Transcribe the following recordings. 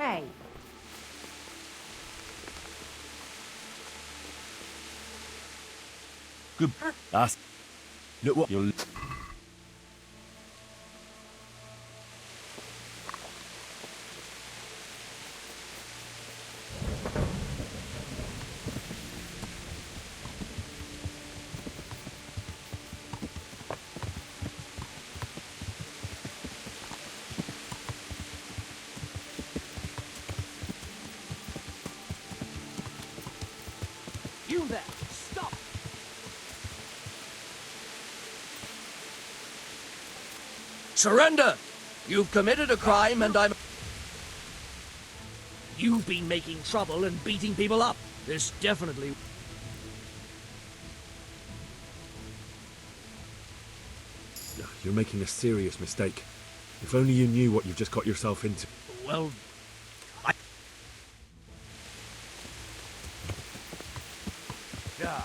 Hey, Good. That's. Look what you're. You there! Stop! Surrender! You've committed a crime and I'm... You've been making trouble and beating people up. This definitely... You're making a serious mistake. If only you knew what you've just got yourself into. Well... Yeah.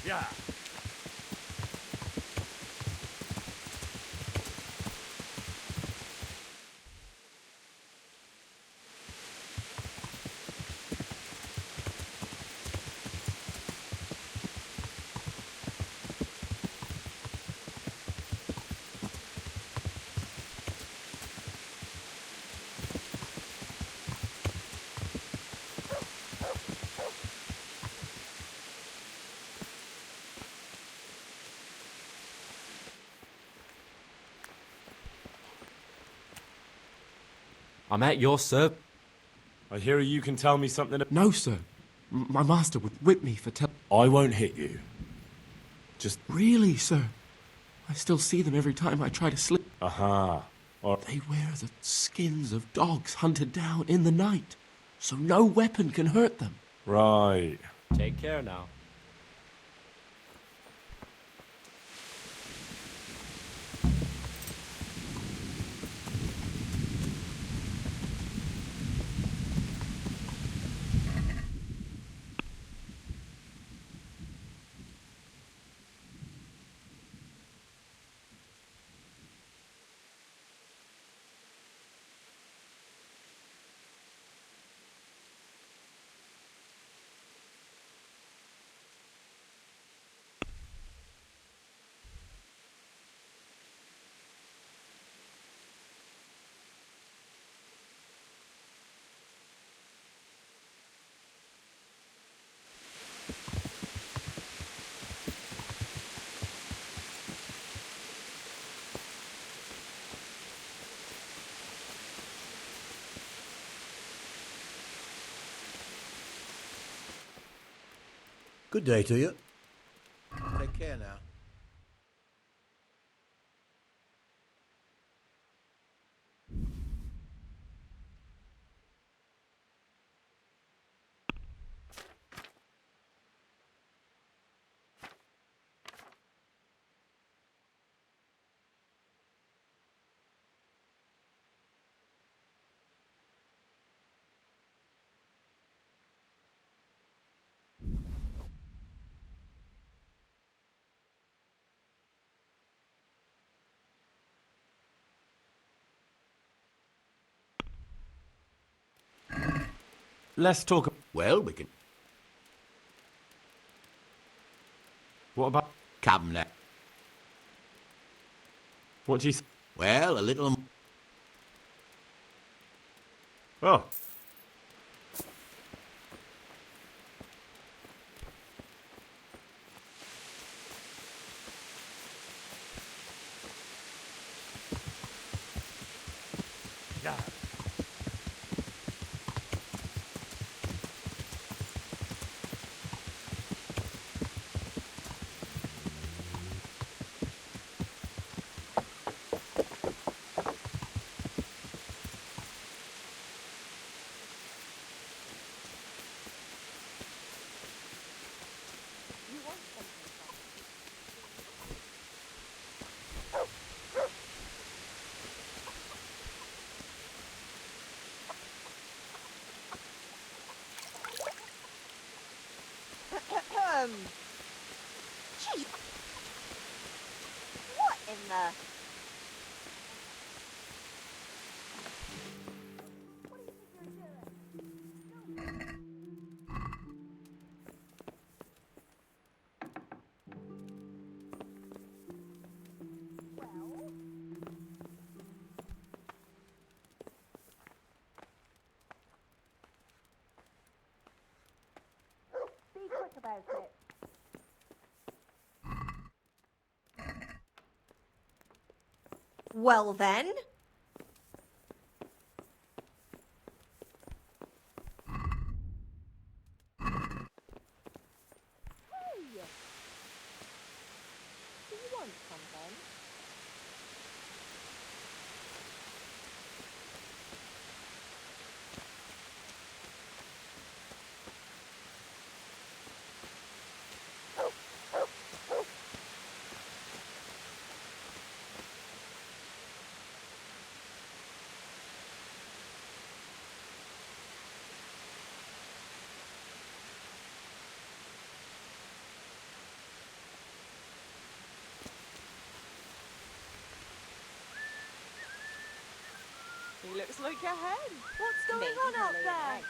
Yeah. I'm at your service. I hear you can tell me something. No, sir. My master would whip me for I won't hit you. Just. Really, sir? I still see them every time I try to sleep. Aha. They wear the skins of dogs hunted down in the night, so no weapon can hurt them. Right. Take care now. Good day to you. Take care now. Let's talk. Well, we can What about? come now. What do you? Well, a little. Oh. Yeah. Gee. What in the... Be quick about it. Well then. Hey! Do you want something? He looks like a hen. What's going Maybe on out lay an there? egg.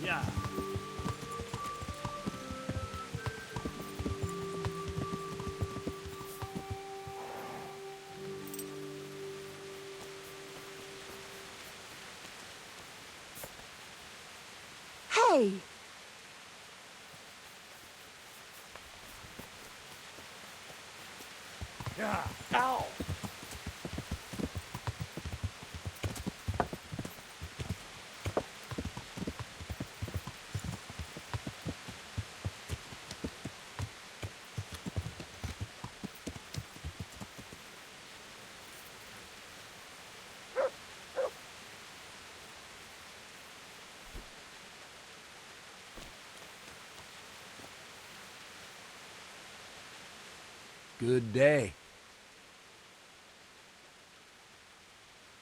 Yeah. Hey! Yeah. Ow! Good day.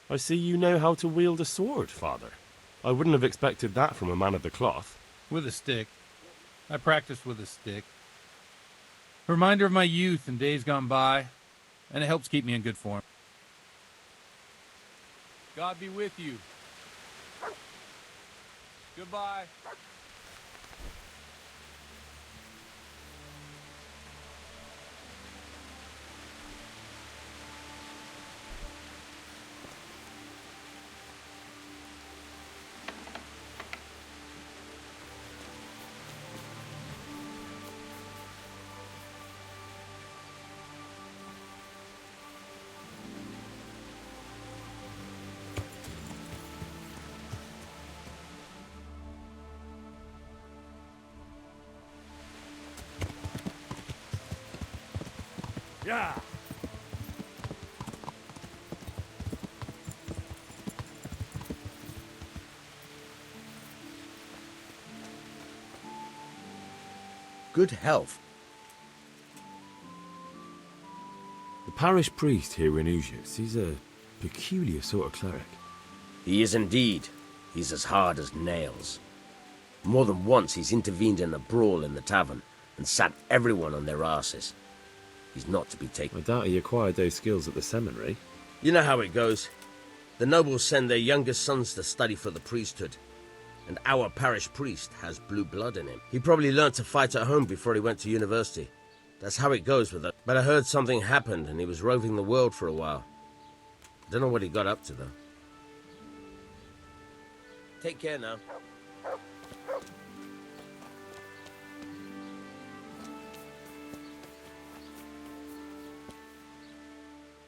I see you know how to wield a sword, father. I wouldn't have expected that from a man of the cloth. With a stick. I practice with a stick. Reminder of my youth and days gone by, and it helps keep me in good form. God be with you. Goodbye. Yeah. Good health. The parish priest here in Ujias, he's a peculiar sort of cleric. He is indeed. He's as hard as nails. More than once he's intervened in a brawl in the tavern and sat everyone on their asses. He's not to be taken. I doubt he acquired those skills at the seminary. You know how it goes. The nobles send their youngest sons to study for the priesthood. And our parish priest has blue blood in him. He probably learnt to fight at home before he went to university. That's how it goes with it. But I heard something happened and he was roving the world for a while. Don't know what he got up to, though. Take care now.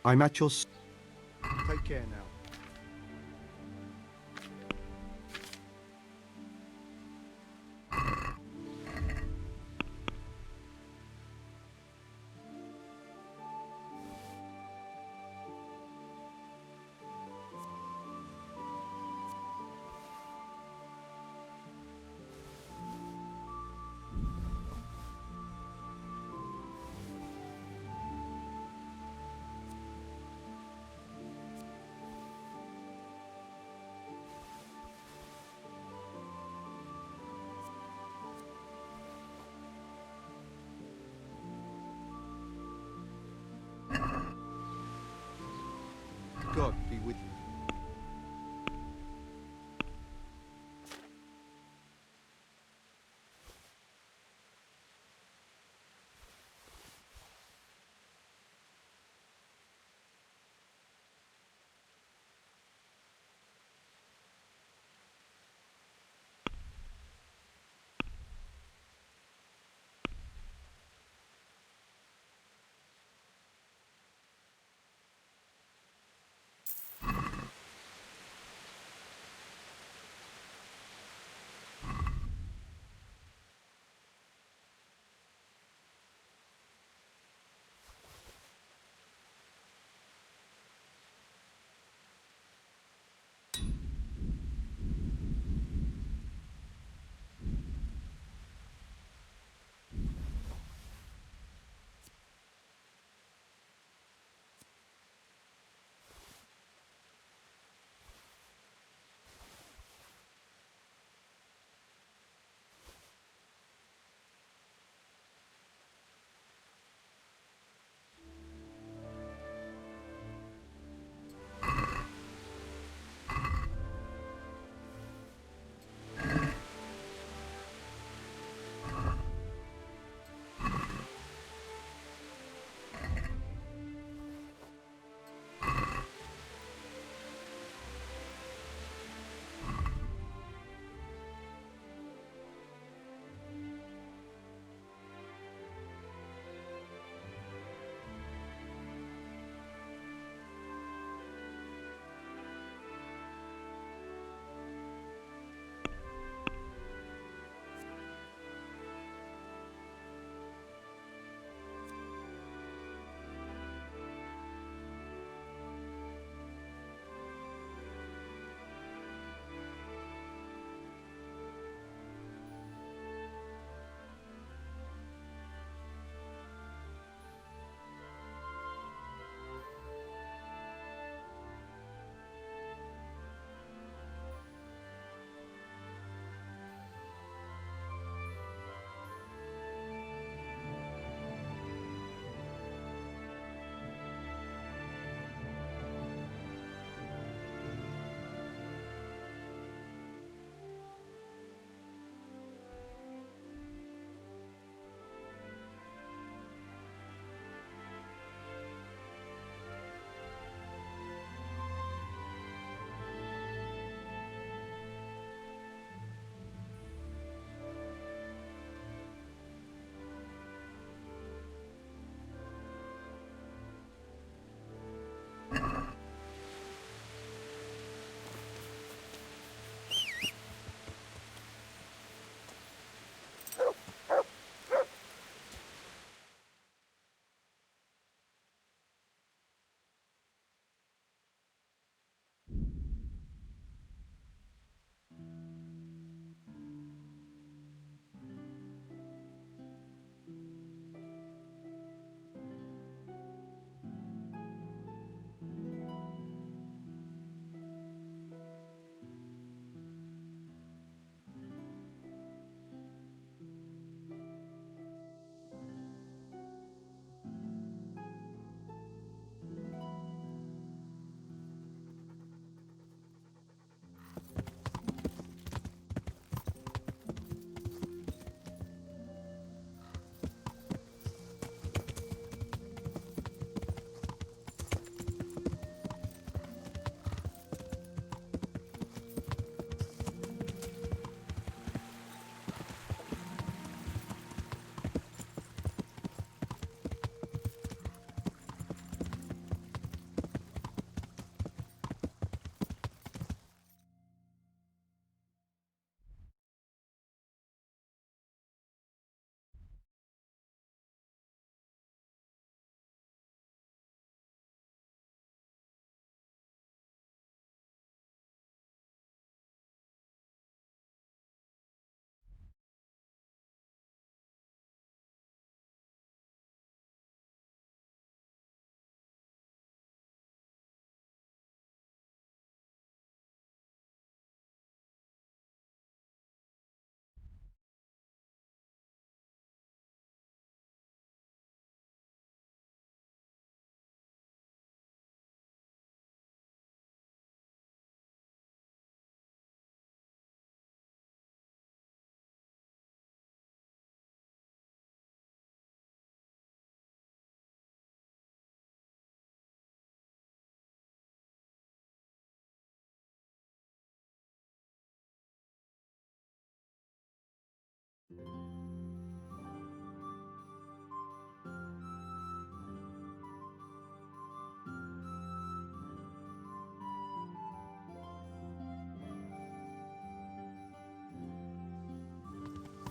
I'm at your... Take care now. God be with you.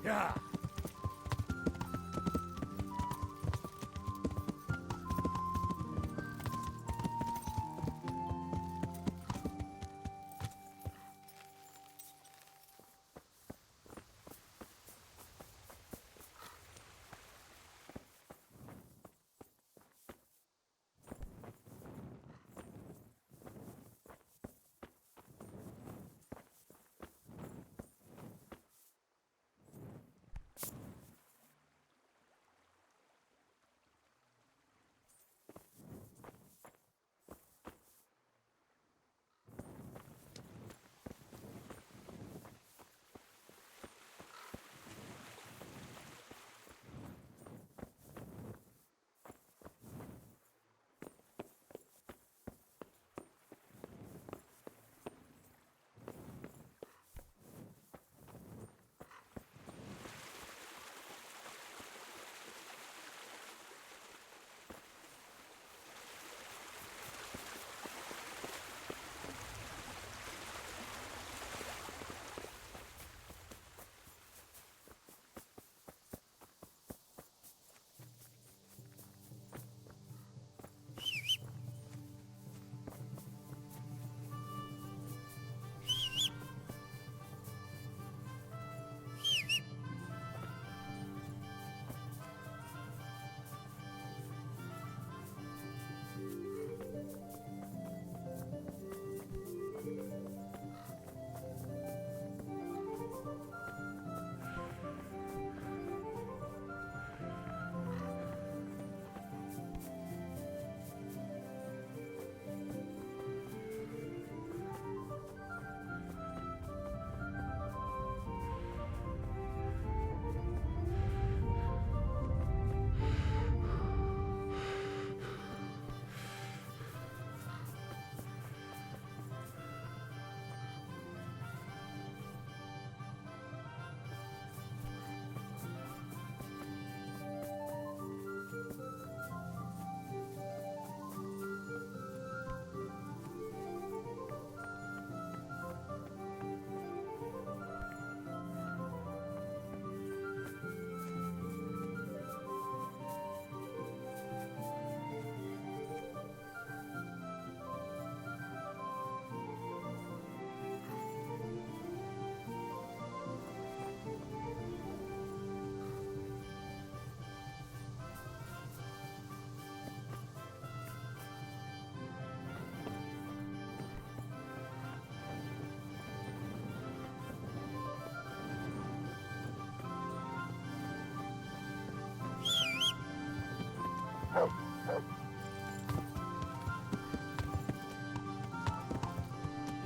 Yeah.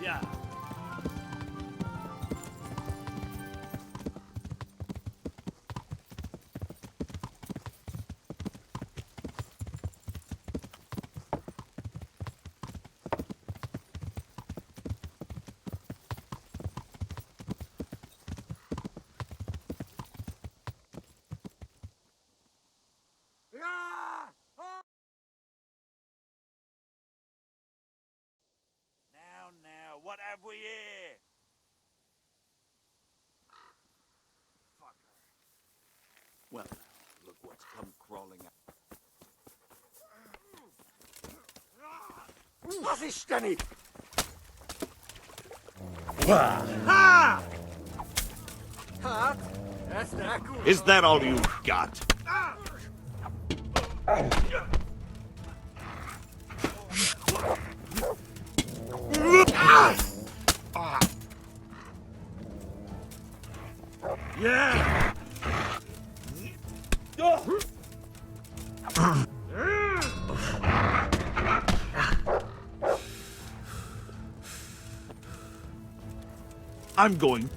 Yeah. Now, what have we here? Well, look what's come crawling out. Was ist denn nicht? Is that all you've got? Yeah. I'm going.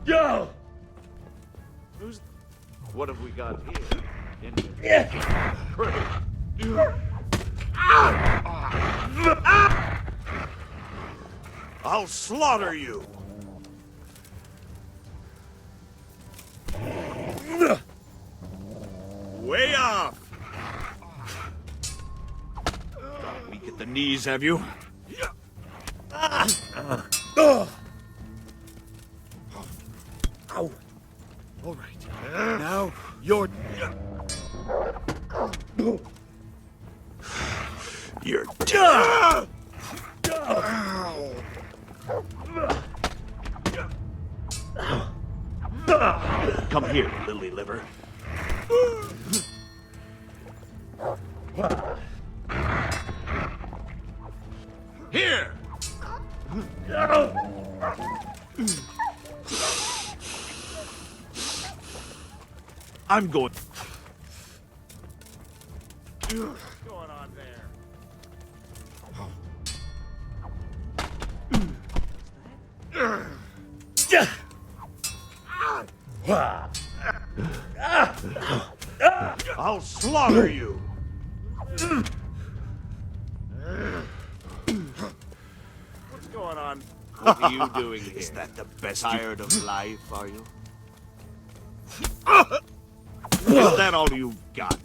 Yo! What have we got here? I'll slaughter you! Way off! Weak at the knees, have you? Come here, lily liver. Here! I'm going. What's going on there? I'll slaughter you! What's going on? What are you doing here? Is that the best? Tired of life, are you? Is that all you got?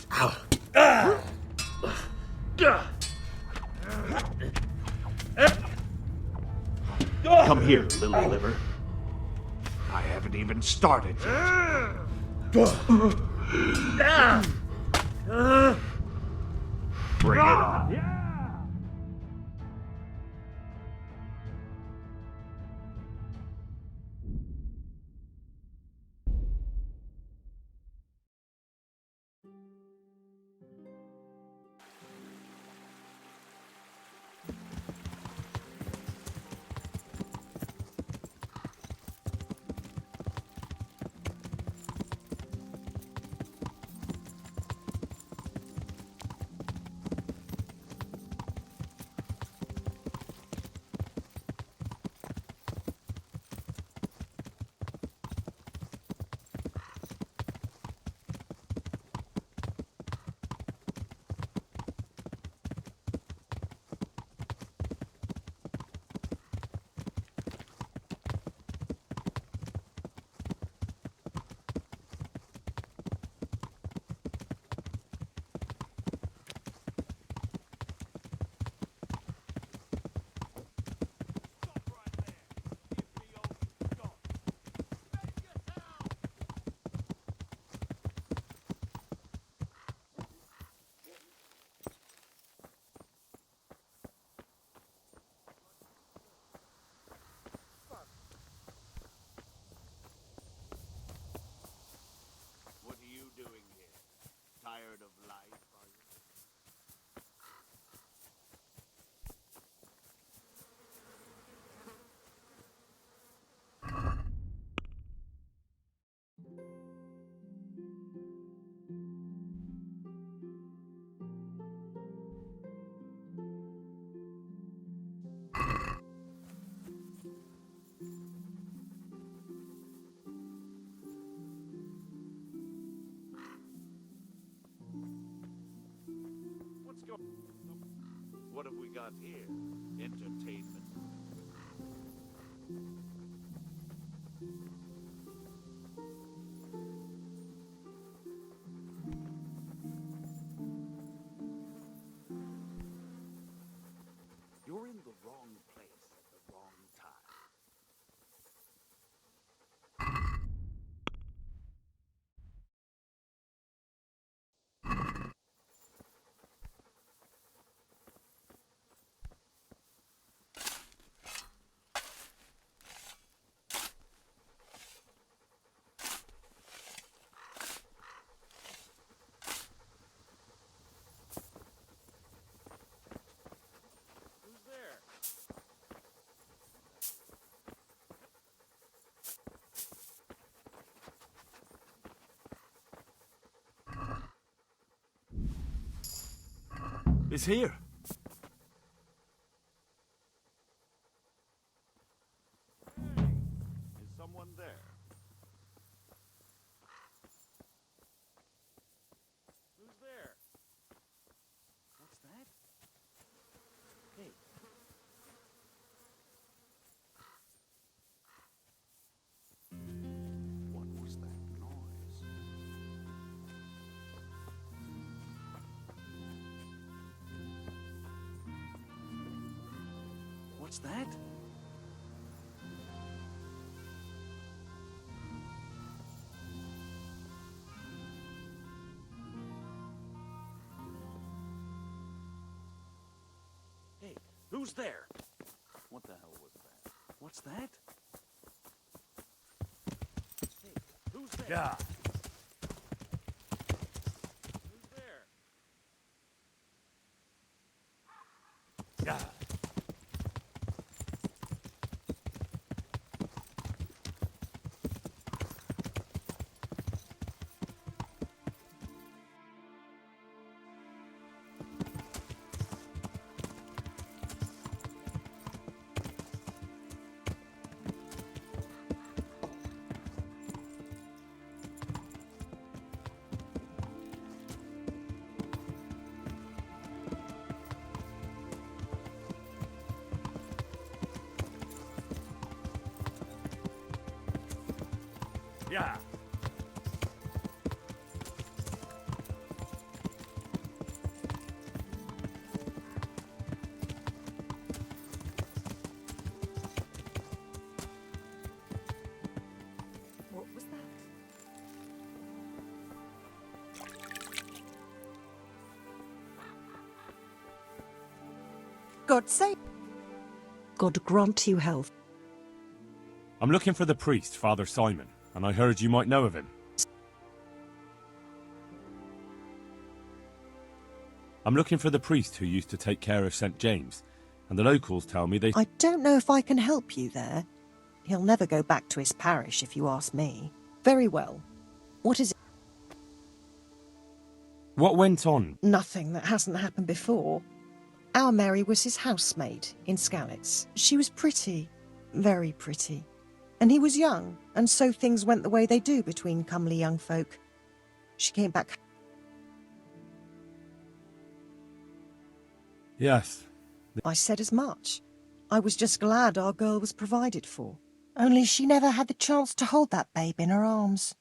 Come here, lily liver. I haven't even started yet. Bring it on. What are you doing here? Tired of life, are you? What have we got here? Entertainment. You're in the wrong place at the wrong time. Who's there? Is here. Hey, is someone there? Who's there? What's that? Hey. What was that noise? What's that? Hey, who's there? What the hell was that? What's that? Hey, Who's there? Yeah. Who's there? Yeah. Yeah. What was that? God save. God grant you health. I'm looking for the priest, Father Simon, and I heard you might know of him. I'm looking for the priest who used to take care of St. James, and the locals tell me they... I don't know if I can help you there. He'll never go back to his parish, if you ask me. Very well. What is it? What went on? Nothing that hasn't happened before. Our Mary was his housemaid in Skalitz. She was pretty, very pretty. And he was young, and so things went the way they do between comely young folk. She came back. Yes. I said as much. I was just glad our girl was provided for. Only she never had the chance to hold that babe in her arms.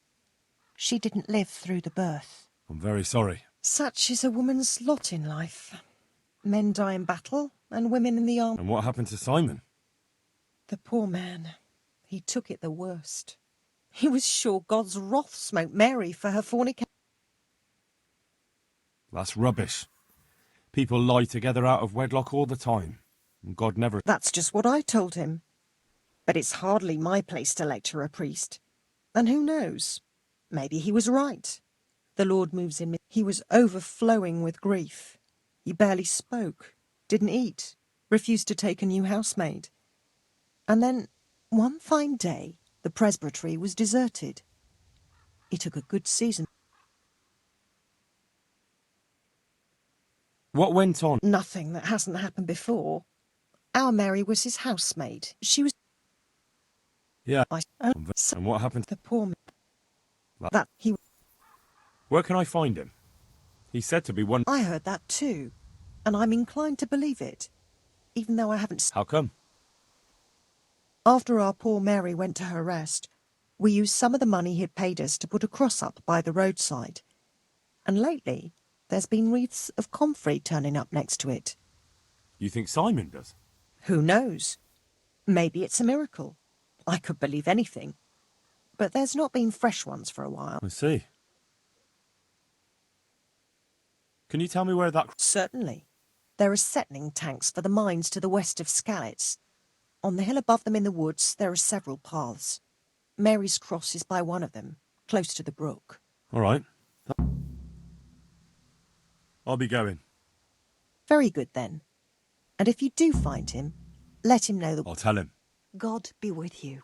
She didn't live through the birth. I'm very sorry. Such is a woman's lot in life. Men die in battle, and women in the army. And what happened to Simon? The poor man. He took it the worst. He was sure God's wrath smote Mary for her fornication. That's rubbish. People lie together out of wedlock all the time, and God never... That's just what I told him. But it's hardly my place to lecture a priest. And who knows? Maybe he was right. The Lord moves in. He was overflowing with grief. He barely spoke, didn't eat, refused to take a new housemaid. And then, one fine day, the presbytery was deserted. He took a good season. What went on? Nothing that hasn't happened before. Our Mary was his housemaid. She was... Yeah. And what happened? The poor man. That he... Where can I find him? He's said to be one... I heard that too, and I'm inclined to believe it, even though I haven't... How come? After our poor Mary went to her rest, we used some of the money he'd paid us to put a cross up by the roadside. And lately, there's been wreaths of comfrey turning up next to it. You think Simon does? Who knows? Maybe it's a miracle. I could believe anything. But there's not been fresh ones for a while. I see. Can you tell me where that... Certainly. There are settling tanks for the mines to the west of Skalitz. On the hill above them in the woods, there are several paths. Mary's Cross is by one of them, close to the brook. All right. I'll be going. Very good, then. And if you do find him, let him know that... I'll tell him. God be with you.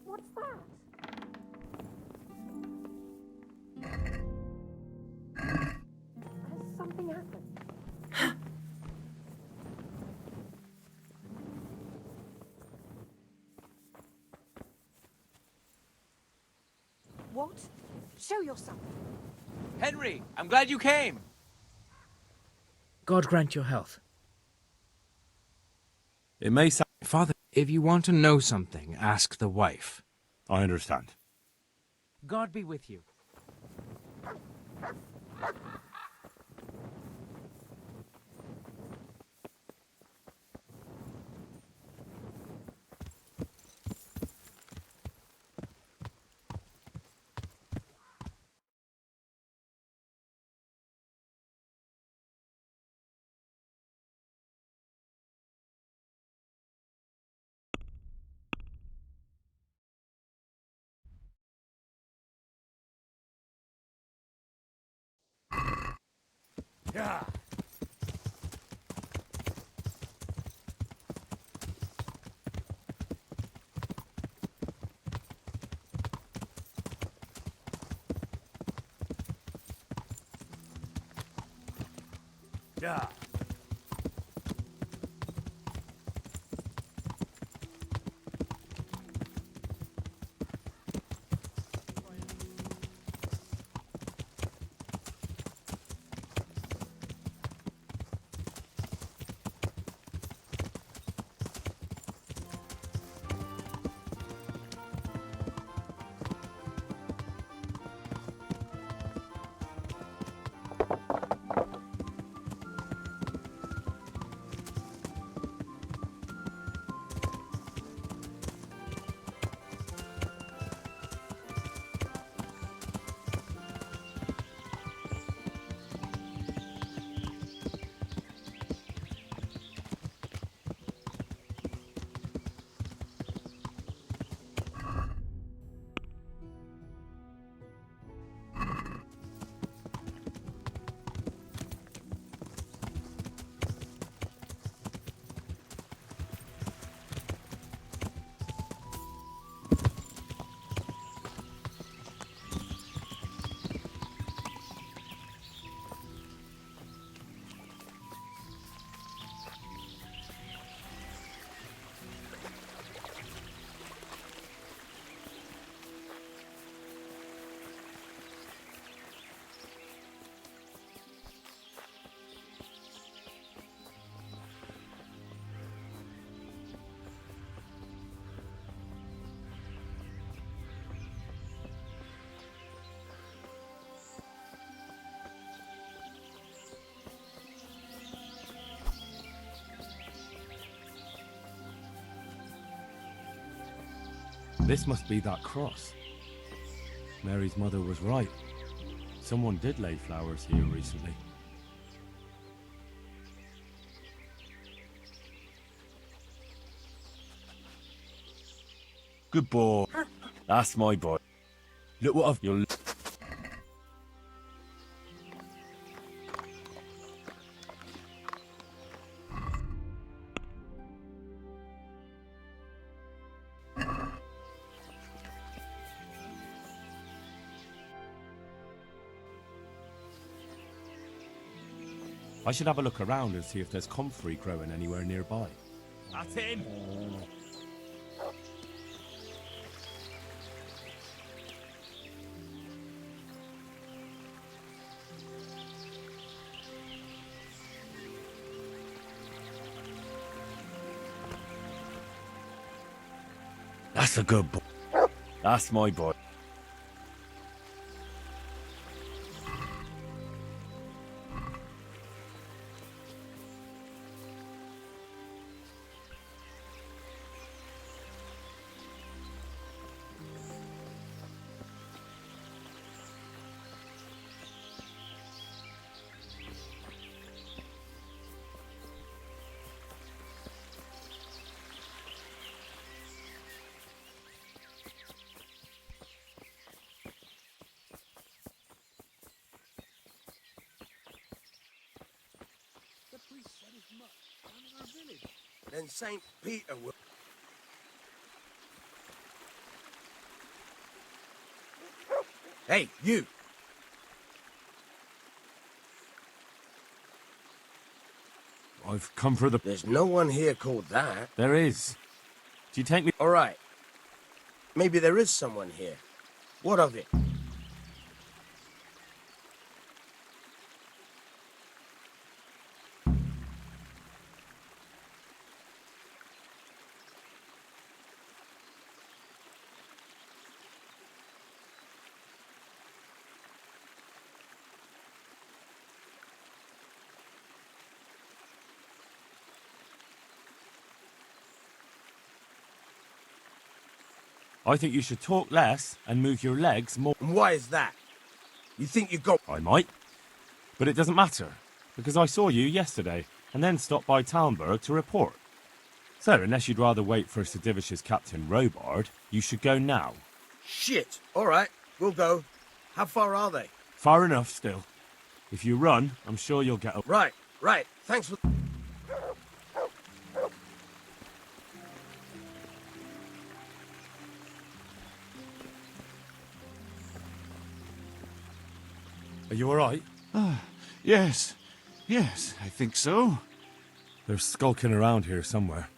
What's that? Has something happened? What? Show yourself. Henry, I'm glad you came. God grant your health. It may sound... Father, if you want to know something, ask the wife. I understand. God be with you. Yeah. Yeah. This must be that cross. Mary's mother was right. Someone did lay flowers here recently. Good boy. That's my boy. Look what I've... You're... I should have a look around and see if there's comfrey growing anywhere nearby. That's him. That's a good boy. That's my boy. Then St. Peter will... Hey, you! I've come for the... There's no one here called that. There is. Do you take me... All right. Maybe there is someone here. What of it? I think you should talk less and move your legs more. And why is that? You think you got... I might. But it doesn't matter, because I saw you yesterday, and then stopped by Talmberg to report. So, unless you'd rather wait for Sir Divish's Captain Robard, you should go now. Shit! All right, we'll go. How far are they? Far enough still. If you run, I'm sure you'll get a... Right. Thanks for... Are you alright? Yes. Yes, I think so. They're skulking around here somewhere.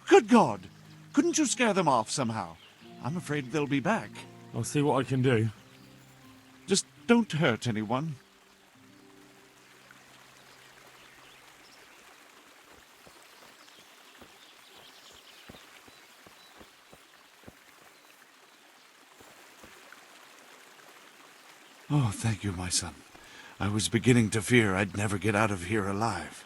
Good God! Couldn't you scare them off somehow? I'm afraid they'll be back. I'll see what I can do. Just don't hurt anyone. Oh, thank you, my son. I was beginning to fear I'd never get out of here alive.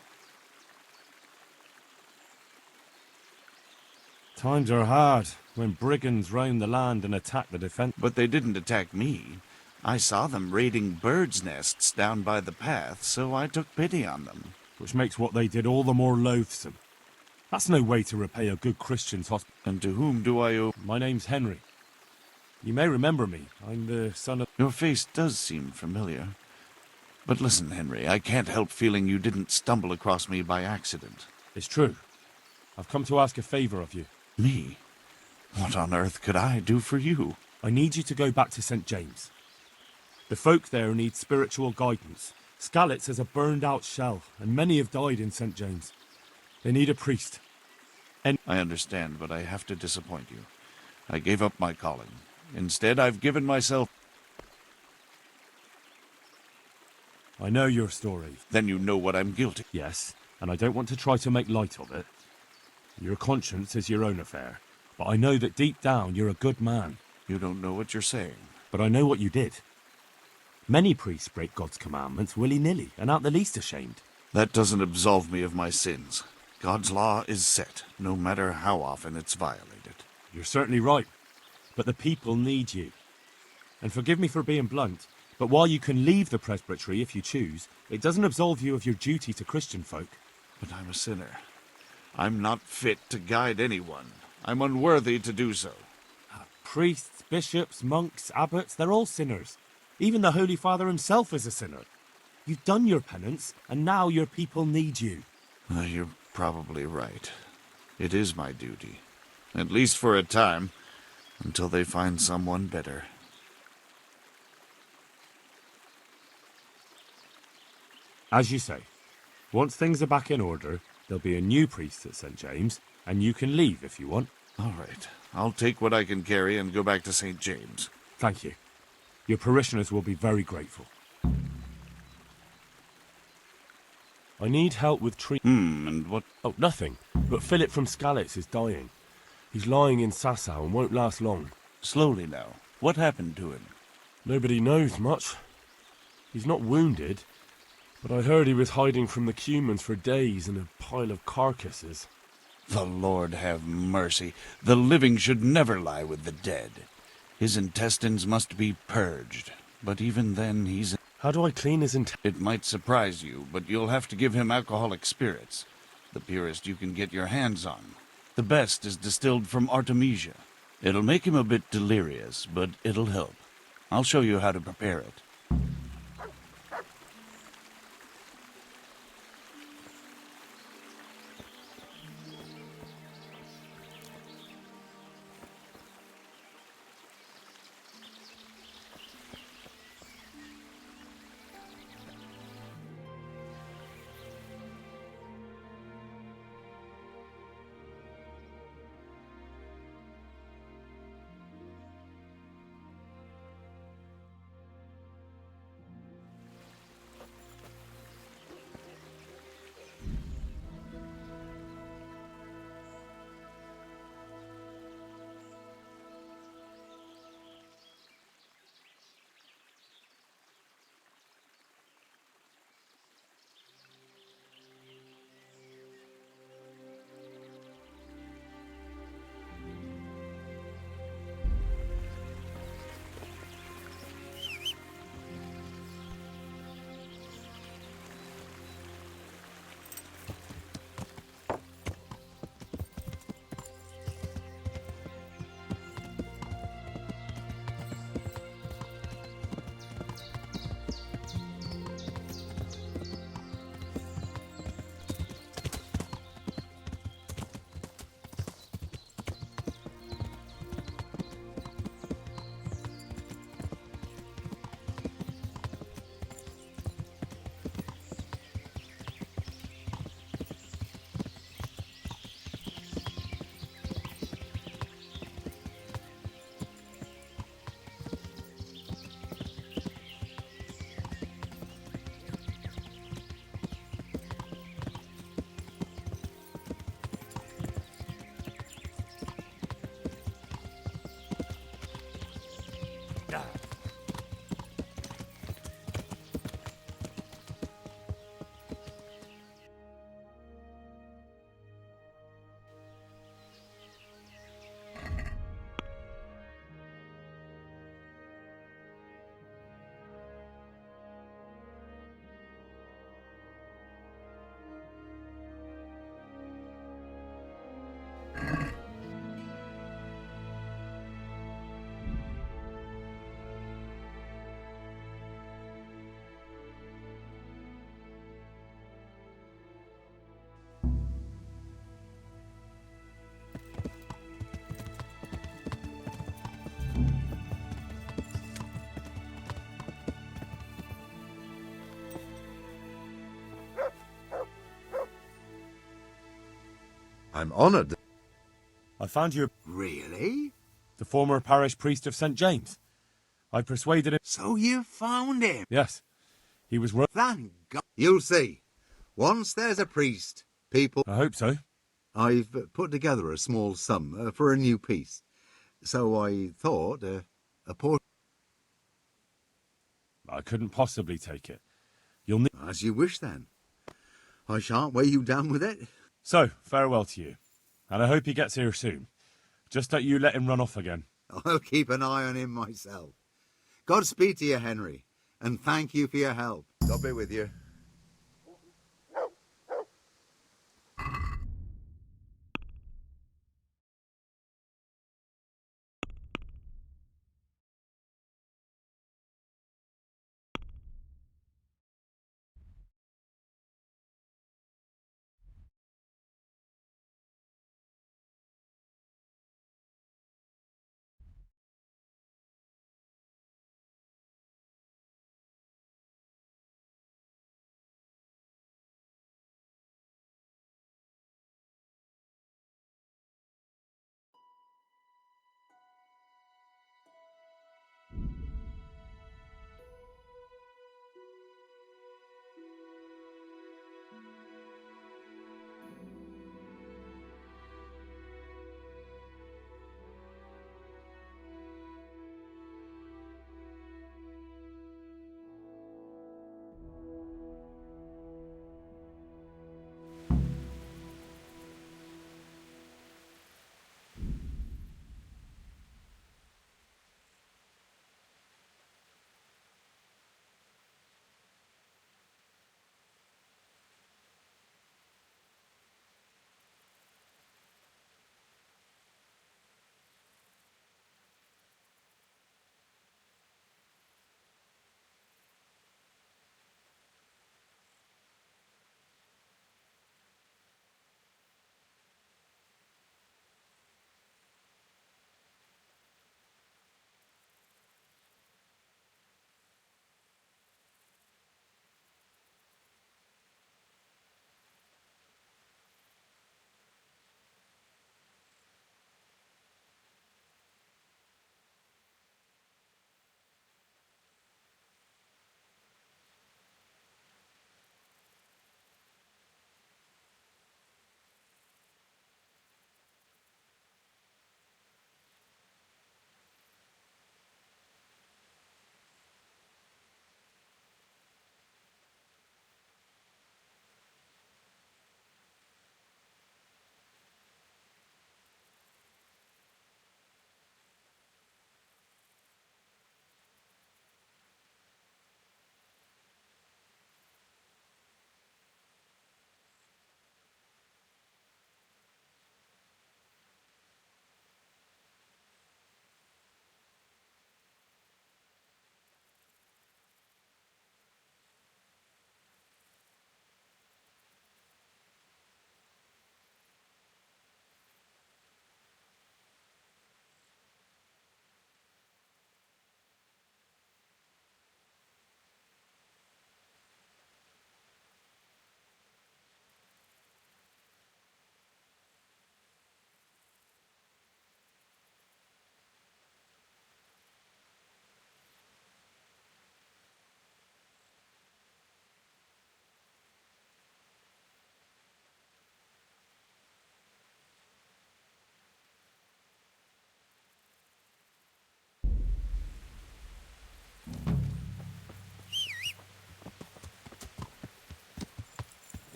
Times are hard when brigands roam the land and attack the defense. But they didn't attack me. I saw them raiding birds' nests down by the path, so I took pity on them. Which makes what they did all the more loathsome. That's no way to repay a good Christian's hospital. And to whom do I owe? My name's Henry. You may remember me. I'm the son of... Your face does seem familiar. But listen, Henry, I can't help feeling you didn't stumble across me by accident. It's true. I've come to ask a favor of you. Me? What on earth could I do for you? I need you to go back to St. James. The folk there need spiritual guidance. Skalitz is a burned-out shell, and many have died in St. James. They need a priest. And I understand, but I have to disappoint you. I gave up my calling. Instead, I've given myself... I know your story. Then you know what I'm guilty. Yes, and I don't want to try to make light of it. Your conscience is your own affair, but I know that deep down you're a good man. You don't know what you're saying. But I know what you did. Many priests break God's commandments willy-nilly and aren't the least ashamed. That doesn't absolve me of my sins. God's law is set, no matter how often it's violated. You're certainly right, but the people need you. And forgive me for being blunt, but while you can leave the presbytery if you choose, it doesn't absolve you of your duty to Christian folk. But I'm a sinner. I'm not fit to guide anyone. I'm unworthy to do so. Priests, bishops, monks, abbots, they're all sinners. Even the Holy Father himself is a sinner. You've done your penance, and now your people need you. You're probably right. It is my duty. At least for a time, until they find someone better. As you say, once things are back in order, there'll be a new priest at St. James, and you can leave if you want. All right. I'll take what I can carry and go back to St. James. Thank you. Your parishioners will be very grateful. I need help with and what? Oh, nothing. But Philip from Skalitz is dying. He's lying in Sasau and won't last long. Slowly now. What happened to him? Nobody knows much. He's not wounded, but I heard he was hiding from the Cumans for days in a pile of carcasses. The Lord have mercy. The living should never lie with the dead. His intestines must be purged. But even then, he's... How do I clean his intestines? It might surprise you, but you'll have to give him alcoholic spirits. The purest you can get your hands on. The best is distilled from Artemisia. It'll make him a bit delirious, but it'll help. I'll show you how to prepare it. I'm honoured. I found you Really? the former parish priest of St. James. I persuaded him. So you found him? Yes, he was. Thank God. You'll see. Once there's a priest, people... I hope so. I've put together a small sum for a new piece. So I thought a portion... I couldn't possibly take it. You'll need. As you wish, then. I shan't weigh you down with it. So, farewell to you. And I hope he gets here soon. Just don't you let him run off again. I'll keep an eye on him myself. Godspeed to you, Henry, and thank you for your help. God be with you.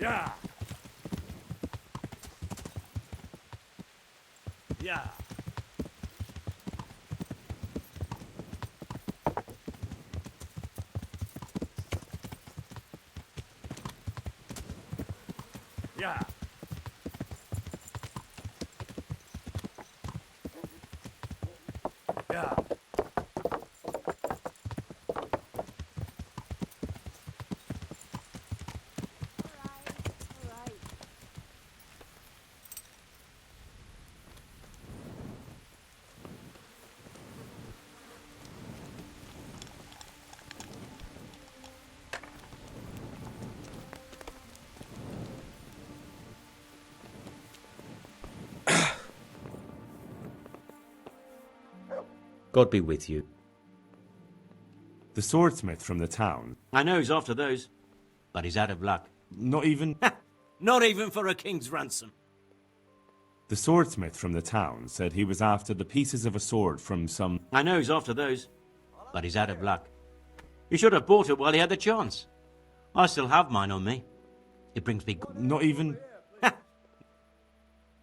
Yeah. Yeah. Yeah. Yeah. God be with you. The swordsmith from the town. I know he's after those, but he's out of luck. Not even... Not even for a king's ransom. The swordsmith from the town said he was after the pieces of a sword from some... I know he's after those, but he's out of luck. He should have bought it while he had the chance. I still have mine on me. It brings me... Not even...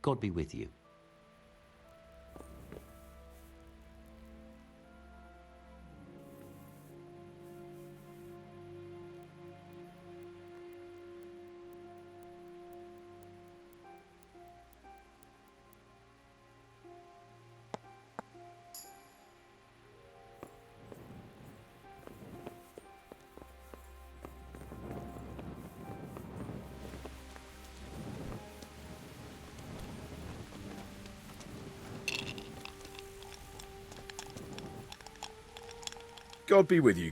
God be with you. God be with you.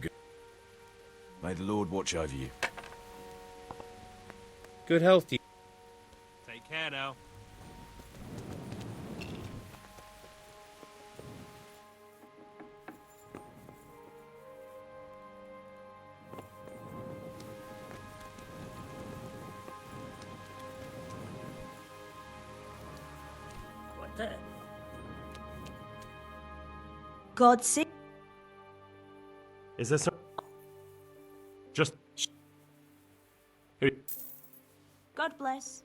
May the Lord watch over you. Good health to you. Take care now. What the? God save. Is this a... Just... God bless.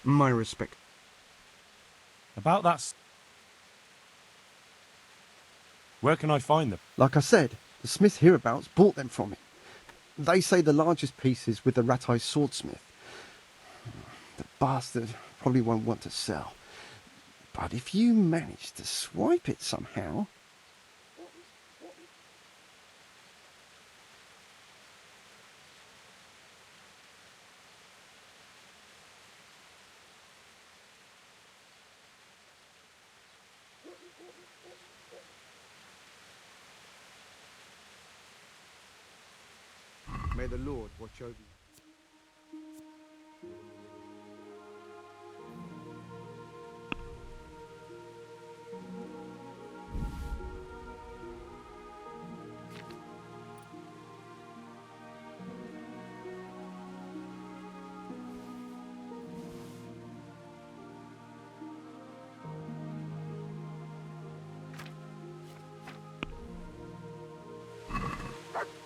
My respect. About that... Where can I find them? Like I said, the smith hereabouts bought them from him. They say the largest piece is with the Ratai swordsmith. The bastard probably won't want to sell. But if you manage to swipe it somehow... May the Lord watch over you.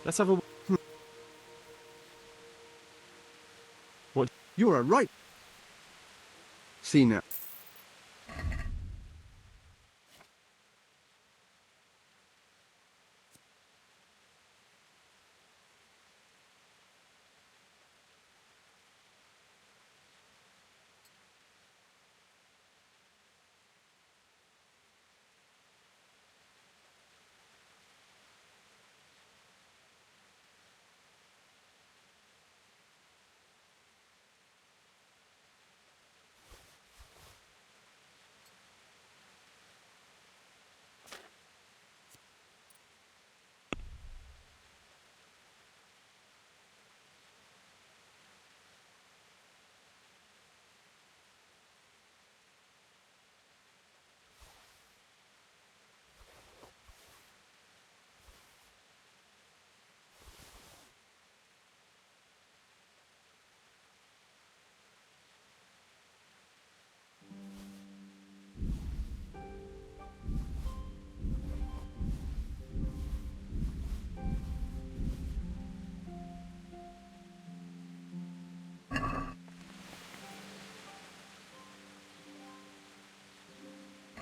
Let's have a... What? You are right. See now.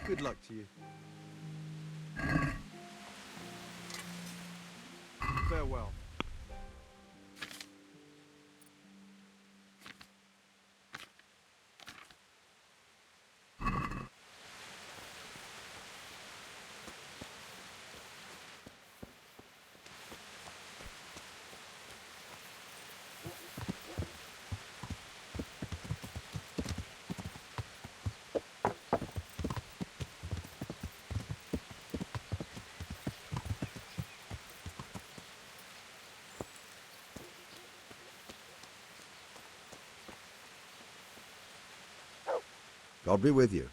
Good luck to you. Farewell. God be with you.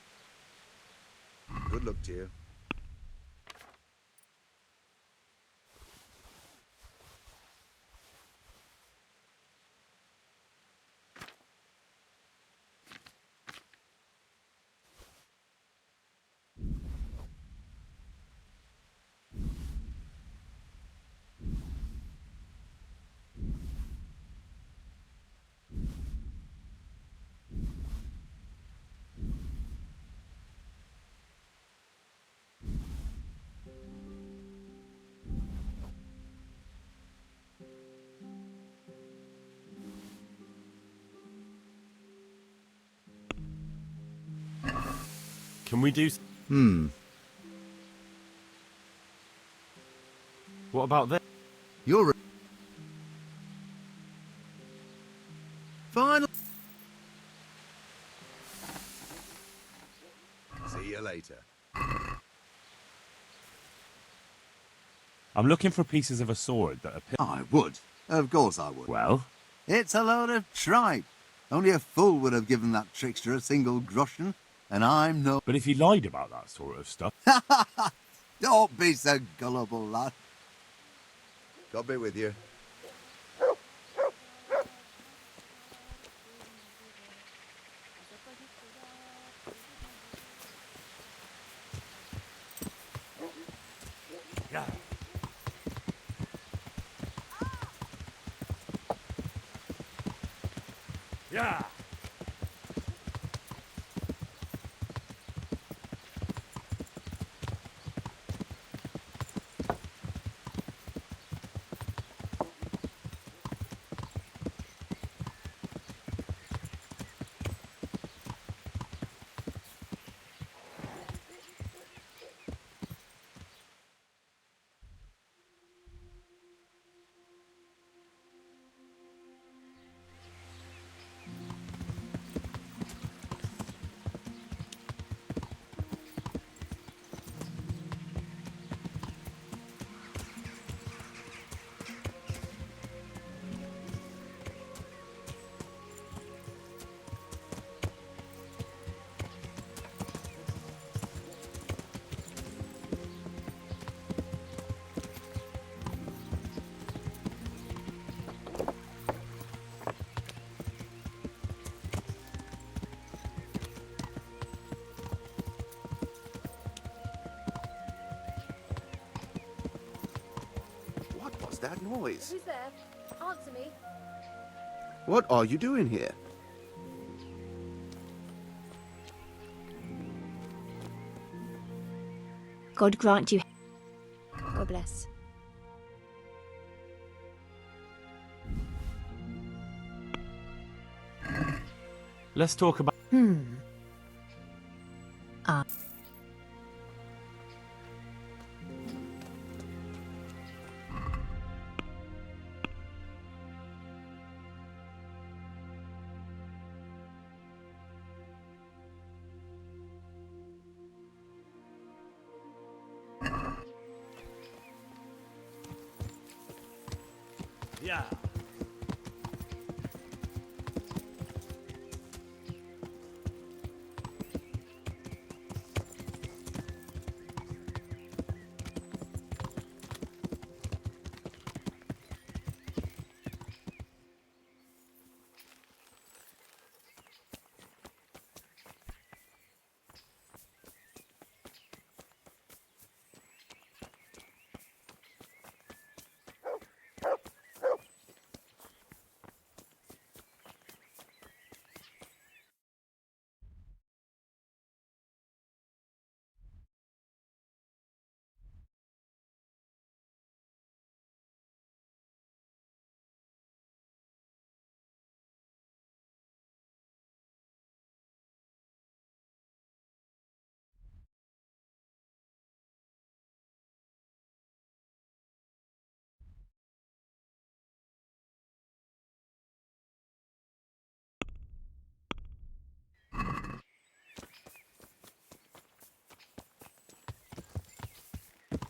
Good luck to you. Can we do... What about this? You're... Final... See you later. I'm looking for pieces of a sword that appear... I would. Of course I would. Well? It's a load of tripe. Only a fool would have given that trickster a single groschen, and I'm no... But if he lied about that sort of stuff... Don't be so gullible, lad. God be with you. Yeah. Yeah. that noise? Who's there? Answer me. What are you doing here? God grant you. God bless. Let's talk about... Yeah.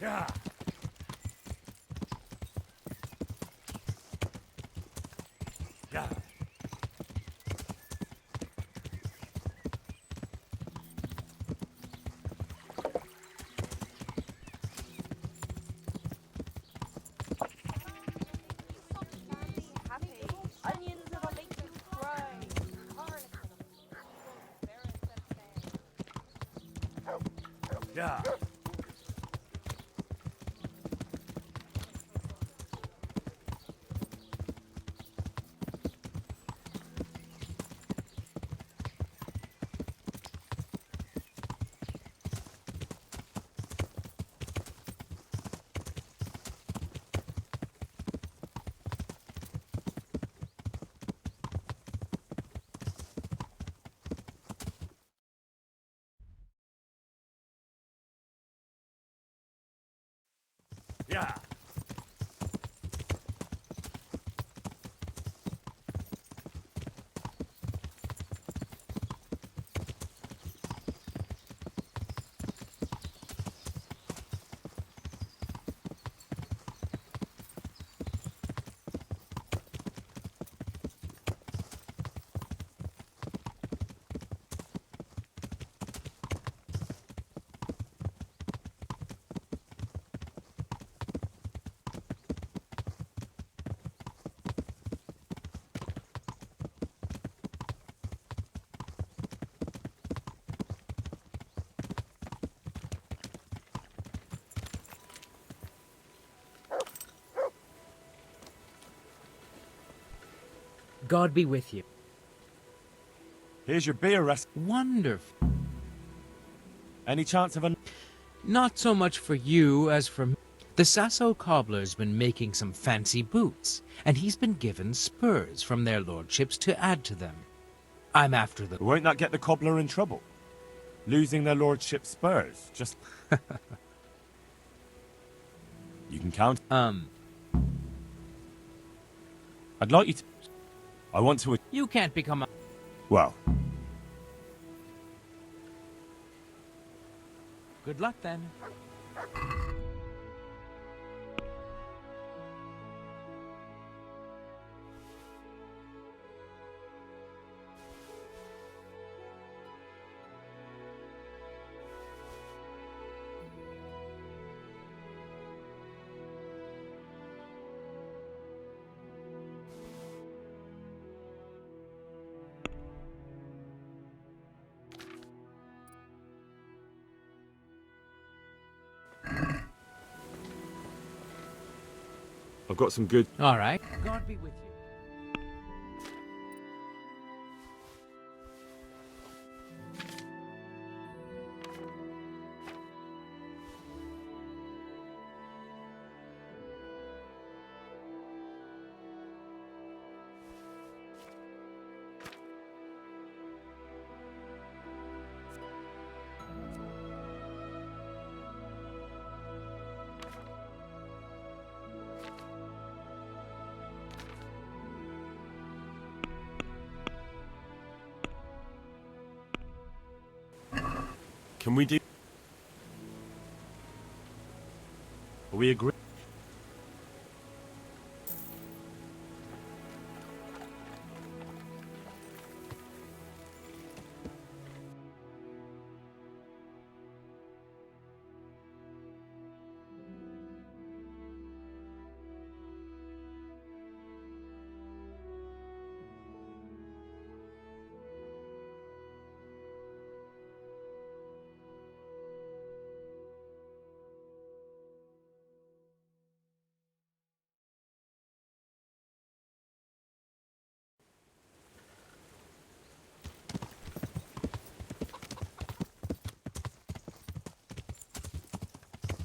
Yeah. Yeah. Yeah. Yeah. God be with you. Here's your beer rest. Wonderful. Any chance of a... Not so much for you as for me. The Sasso cobbler's been making some fancy boots, and he's been given spurs from their lordships to add to them. I'm after them. Won't that get the cobbler in trouble? Losing their lordship spurs? Just... You can count... I'd like you to... I want to... You can't become a... Well... Good luck, then. I've got some good... All right. God be with you. Can we do... Are we agree?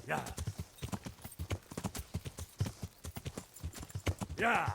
Yeah. Yeah.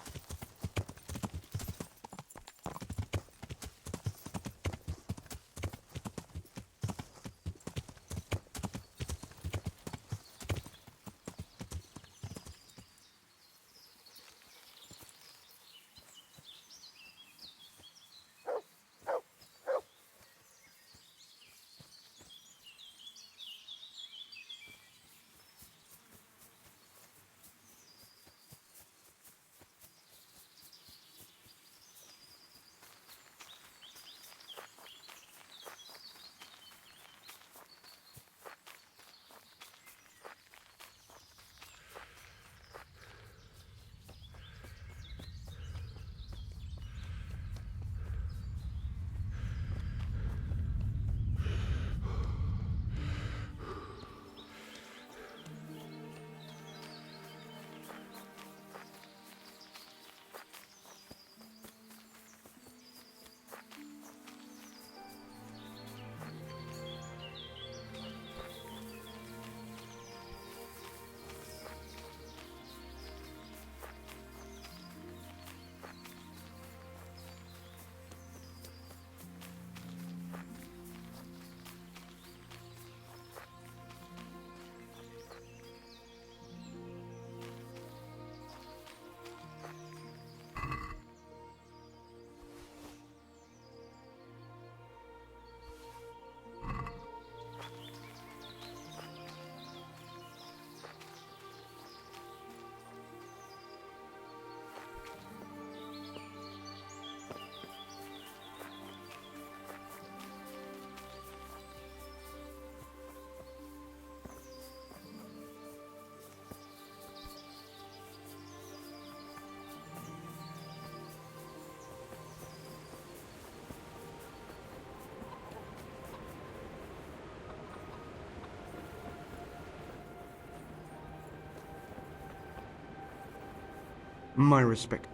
My respect.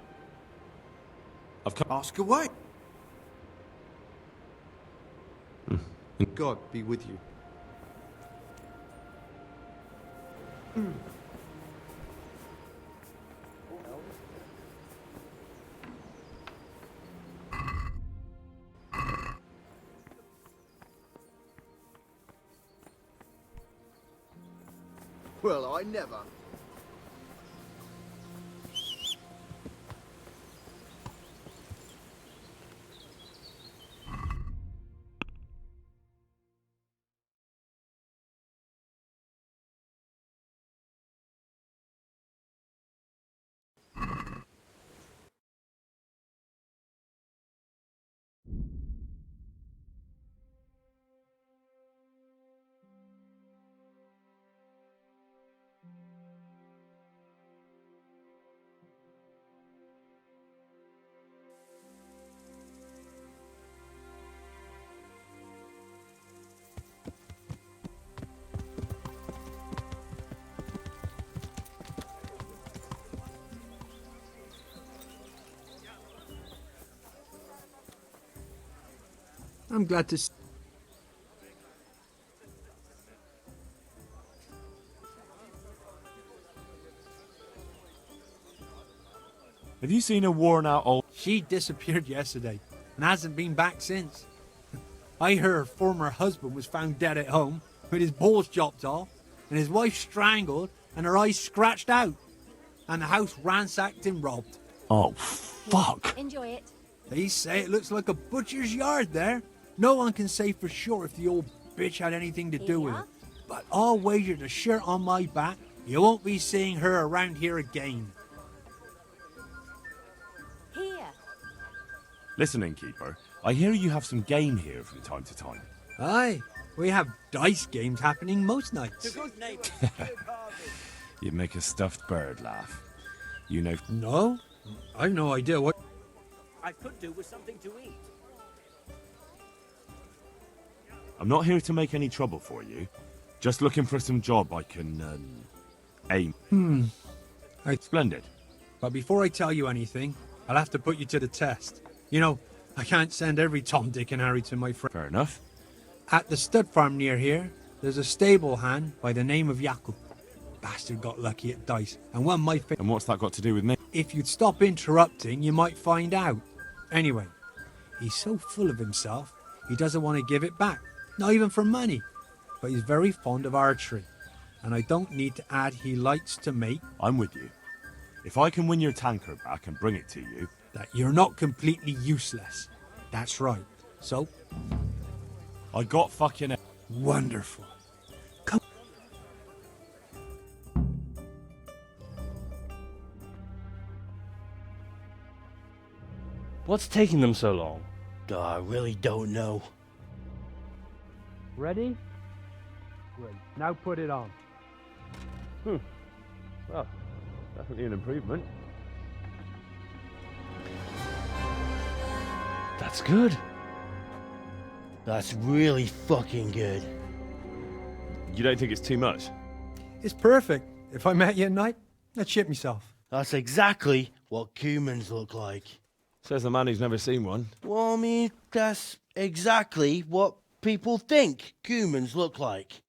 I've come... Ask away. God be with you. Well, I never. I'm glad to... Have you seen a worn-out old... She disappeared yesterday and hasn't been back since. I heard her former husband was found dead at home with his balls chopped off and his wife strangled and her eyes scratched out and the house ransacked and robbed. Oh, fuck. Enjoy it. They say it looks like a butcher's yard there. No one can say for sure if the old bitch had anything to do with it. But I'll wager the shirt on my back you won't be seeing her around here again. Here. Listen, innkeeper, I hear you have some game here from time to time. Aye, we have dice games happening most nights. You make a stuffed bird laugh. You know... No? I've no idea what... I could do with something to eat. I'm not here to make any trouble for you. Just looking for some job I can, aim. Splendid. But before I tell you anything, I'll have to put you to the test. You know, I can't send every Tom, Dick and Harry to my friend. Fair enough. At the stud farm near here, there's a stable hand by the name of Jakub. Bastard got lucky at dice and won my... And what's that got to do with me? If you'd stop interrupting, you might find out. Anyway, he's so full of himself, he doesn't want to give it back. Not even for money. But he's very fond of archery. And I don't need to add he likes to make... I'm with you. If I can win your tanker back and bring it to you... That you're not completely useless. That's right. So... I got fucking... Wonderful. Come... What's taking them so long? I really don't know. Ready? Good. Now put it on. Well, definitely an improvement. That's good. That's really fucking good. You don't think it's too much? It's perfect. If I met you at night, I'd shit myself. That's exactly what Cumans look like. Says the man who's never seen one. Well, I mean, that's exactly what people think Cumans look like.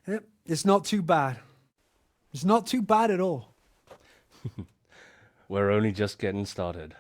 Yep, it's not too bad. It's not too bad at all. We're only just getting started.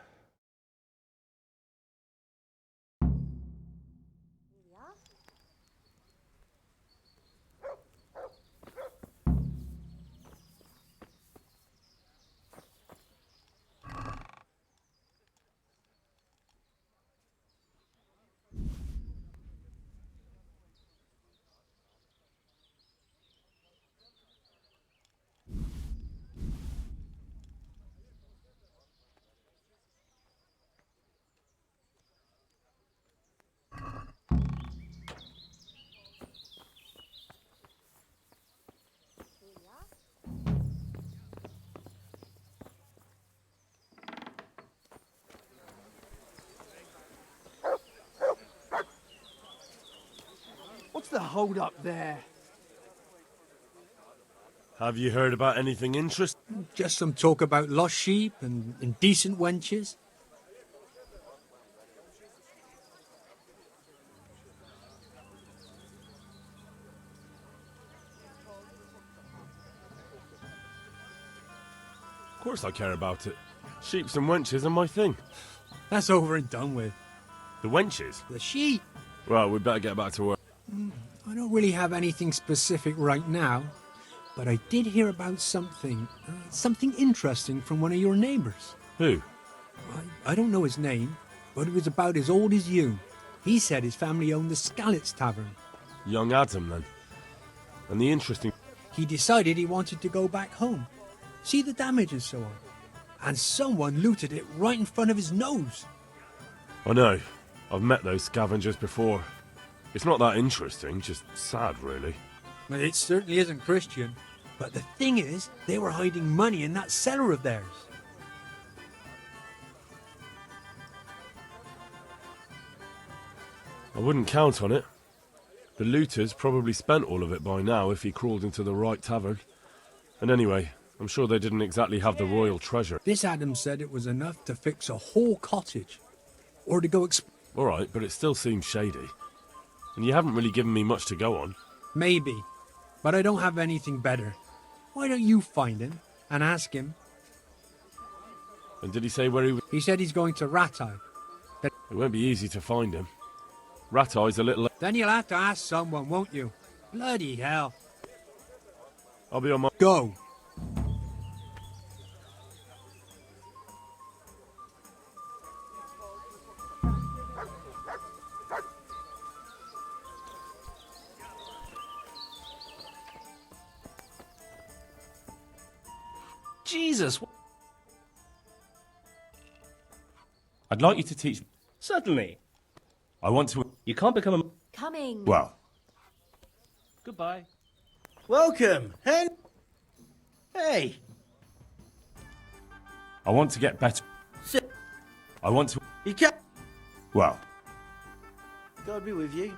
What's the hold up there? Have you heard about anything interesting? Just some talk about lost sheep and indecent wenches. Of course I care about it. Sheeps and wenches are my thing. That's over and done with. The wenches? The sheep. Well, we'd better get back to work. I don't really have anything specific right now, but I did hear about something interesting from one of your neighbours. Who? I don't know his name, but it was about as old as you. He said his family owned the Skalitz Tavern. Young Adam, then. And the interesting... He decided he wanted to go back home, see the damage and so on. And someone looted it right in front of his nose. I know. I've met those scavengers before. It's not that interesting, just sad, really. Well, it certainly isn't Christian. But the thing is, they were hiding money in that cellar of theirs. I wouldn't count on it. The looters probably spent all of it by now if he crawled into the right tavern. And anyway, I'm sure they didn't exactly have the royal treasure. This Adam said it was enough to fix a whole cottage. Or to go All right, but it still seems shady. And you haven't really given me much to go on. Maybe, but I don't have anything better. Why don't you find him and ask him? And did he say where he was? He said he's going to Rattay. It won't be easy to find him. Rattay's a little... Then you'll have to ask someone, won't you? Bloody hell. I'll be on my... Go! Jesus! I'd like you to teach... Certainly. I want to... You can't become a... Coming. Well, Goodbye. Welcome, Hen. Hey. I want to get better. Sit. I want to... You can. Well, God be with you.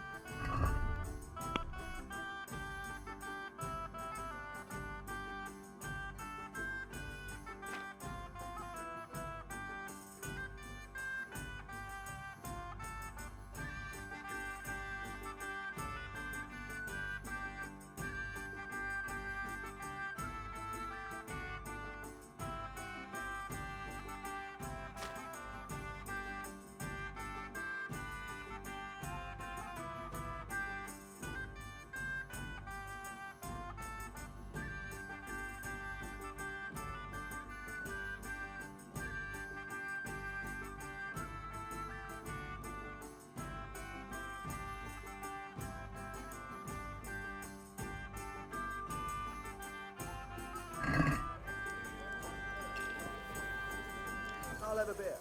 I'll have a beer.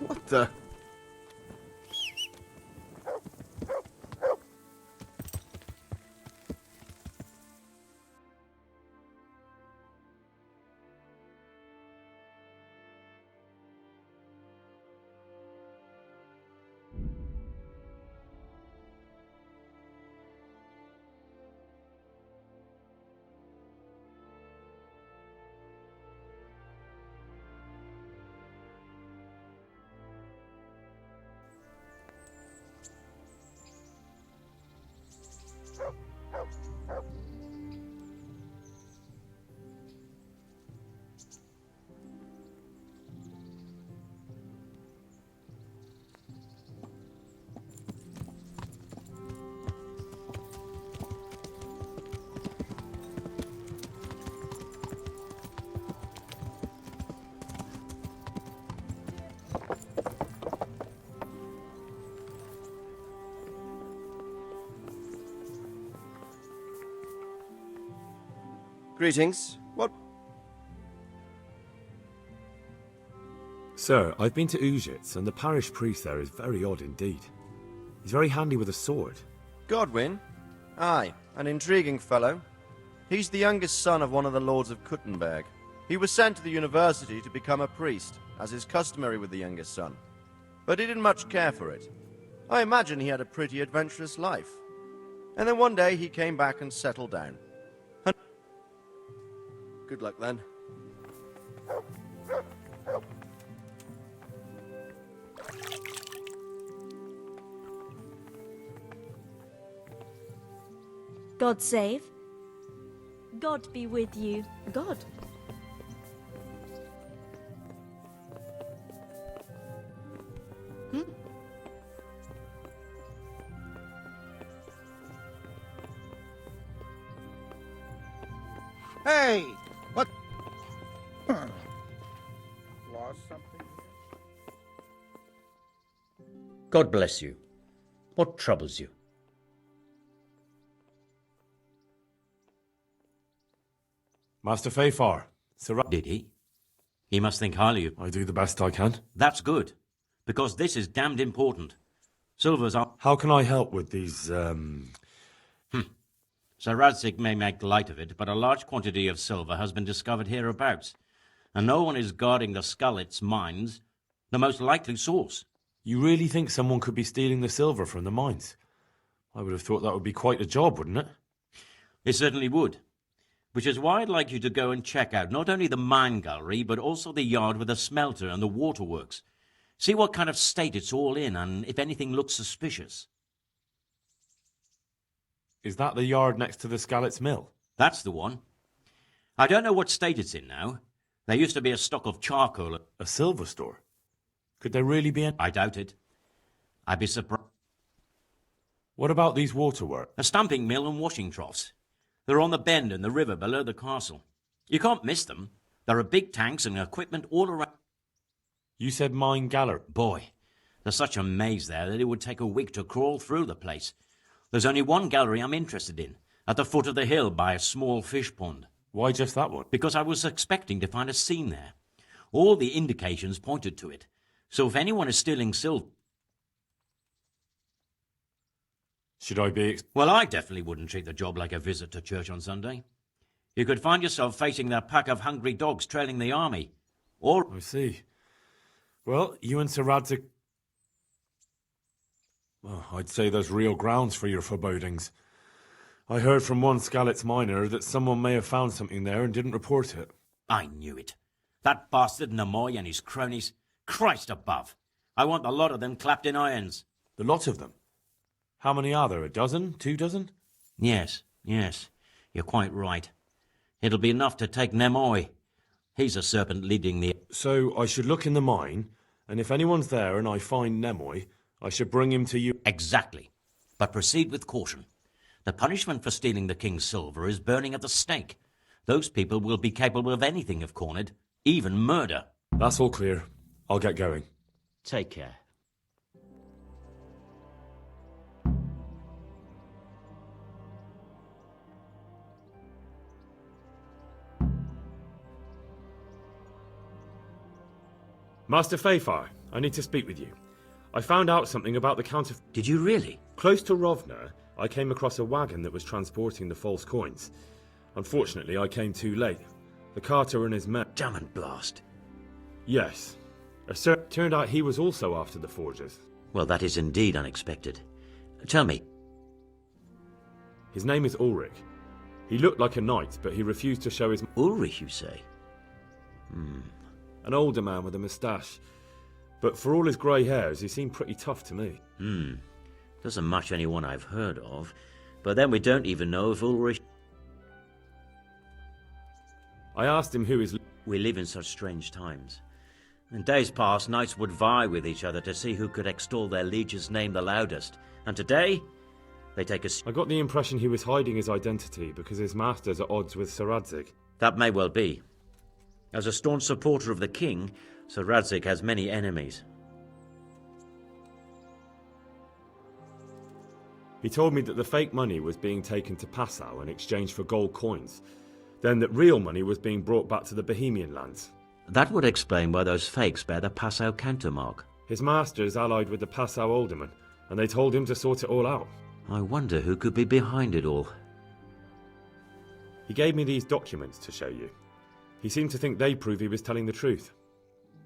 What the? Greetings. What? Sir, I've been to Ujitz, and the parish priest there is very odd indeed. He's very handy with a sword. Godwin? Aye, an intriguing fellow. He's the youngest son of one of the lords of Kuttenberg. He was sent to the university to become a priest, as is customary with the youngest son. But he didn't much care for it. I imagine he had a pretty adventurous life. And then one day he came back and settled down. Good luck then. God save. God be with you. God. Hey! What? Lost something? God bless you. What troubles you? Master Fafar, Sir... Did he? He must think highly of... I do the best I can. That's good, because this is damned important. Silver's up... How can I help with these, Sir Radzig may make light of it, but a large quantity of silver has been discovered hereabouts, and no one is guarding the Skalitz mines, the most likely source. You really think someone could be stealing the silver from the mines? I would have thought that would be quite a job, wouldn't it? It certainly would. Which is why I'd like you to go and check out not only the mine gallery, but also the yard with the smelter and the waterworks. See what kind of state it's all in, and if anything looks suspicious. Is that the yard next to the Skalitz mill? That's the one. I don't know what state it's in now. There used to be a stock of charcoal. A silver store? Could there really be any? I doubt it. I'd be surprised. What about these waterworks? A stamping mill and washing troughs. They're on the bend in the river below the castle. You can't miss them. There are big tanks and equipment all around. You said mine gallery. Boy, there's such a maze there that it would take a week to crawl through the place. There's only one gallery I'm interested in, at the foot of the hill by a small fish pond. Why just that one? Because I was expecting to find a scene there. All the indications pointed to it. So if anyone is stealing silver... Should I be... Well, I definitely wouldn't treat the job like a visit to church on Sunday. You could find yourself facing that pack of hungry dogs trailing the army. Or... I see. Well, you and Sir Radzig... Well, I'd say there's real grounds for your forebodings. I heard from one Skalitz miner that someone may have found something there and didn't report it. I knew it. That bastard Nemoy and his cronies. Christ above. I want the lot of them clapped in irons. The lot of them? How many are there? A dozen? 2 dozen? Yes. You're quite right. It'll be enough to take Nemoy. He's a serpent leading the... So I should look in the mine, and if anyone's there and I find Nemoy, I should bring him to you... Exactly. But proceed with caution. The punishment for stealing the king's silver is burning at the stake. Those people will be capable of anything if cornered, even murder. That's all clear. I'll get going. Take care. Master Fafar, I need to speak with you. I found out something about the Count of... Did you really? Close to Rovna, I came across a wagon that was transporting the false coins. Unfortunately, I came too late. The carter and his men... Damn and blast. Yes. Turned out he was also after the forgers. Well, that is indeed unexpected. Tell me. His name is Ulrich. He looked like a knight, but he refused to show his... Ulrich, you say? An older man with a moustache. But for all his grey hairs, he seemed pretty tough to me. Doesn't match anyone I've heard of. But then we don't even know if Ulrich... I asked him who his... We live in such strange times. In days past, knights would vie with each other to see who could extol their liege's name the loudest. And today, they take a... I got the impression he was hiding his identity because his master's at odds with Sir Radzig. That may well be. As a staunch supporter of the king, Sir Radzig has many enemies. He told me that the fake money was being taken to Passau in exchange for gold coins. Then that real money was being brought back to the Bohemian lands. That would explain why those fakes bear the Passau countermark. His master is allied with the Passau alderman, and they told him to sort it all out. I wonder who could be behind it all. He gave me these documents to show you. He seemed to think they prove he was telling the truth.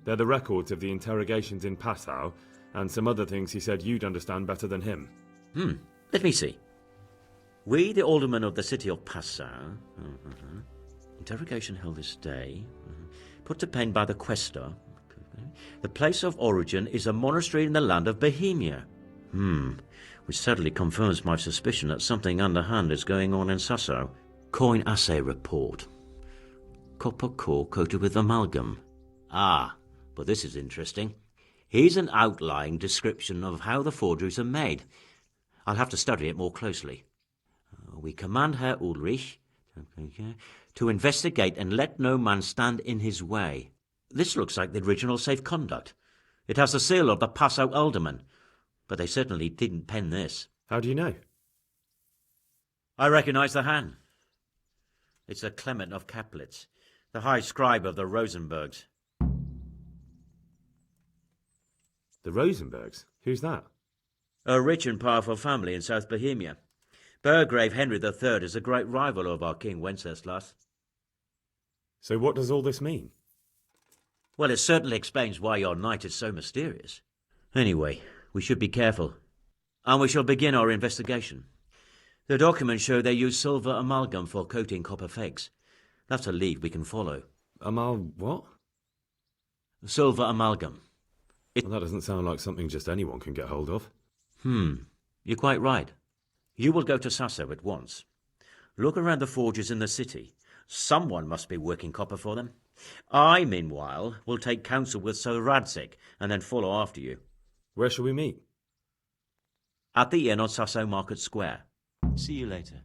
They're the records of the interrogations in Passau, and some other things he said you'd understand better than him. Let me see. We, the aldermen of the city of Passau... Interrogation held this day... Put to pen by the quaestor. The place of origin is a monastery in the land of Bohemia. Which certainly confirms my suspicion that something underhand is going on in Sasso. Coin assay report. Copper core coated with amalgam. Ah, but this is interesting. Here's an outlying description of how the forgeries are made. I'll have to study it more closely. We command Herr Ulrich to investigate and let no man stand in his way. This looks like the original safe conduct. It has the seal of the Passau alderman, but they certainly didn't pen this. How do you know? I recognize the hand. It's the Clement of Kaplitz, the high scribe of the Rosenbergs. The Rosenbergs? Who's that? A rich and powerful family in South Bohemia. Burgrave Henry III is a great rival of our King Wenceslas. So what does all this mean? Well, it certainly explains why your knight is so mysterious. Anyway, we should be careful. And we shall begin our investigation. The documents show they use silver amalgam for coating copper fakes. That's a lead we can follow. What? Silver amalgam. Well, that doesn't sound like something just anyone can get hold of. You're quite right. You will go to Sasso at once. Look around the forges in the city. Someone must be working copper for them. I, meanwhile, will take counsel with Sir Radzig and then follow after you. Where shall we meet? At the inn on Sasso Market Square. See you later.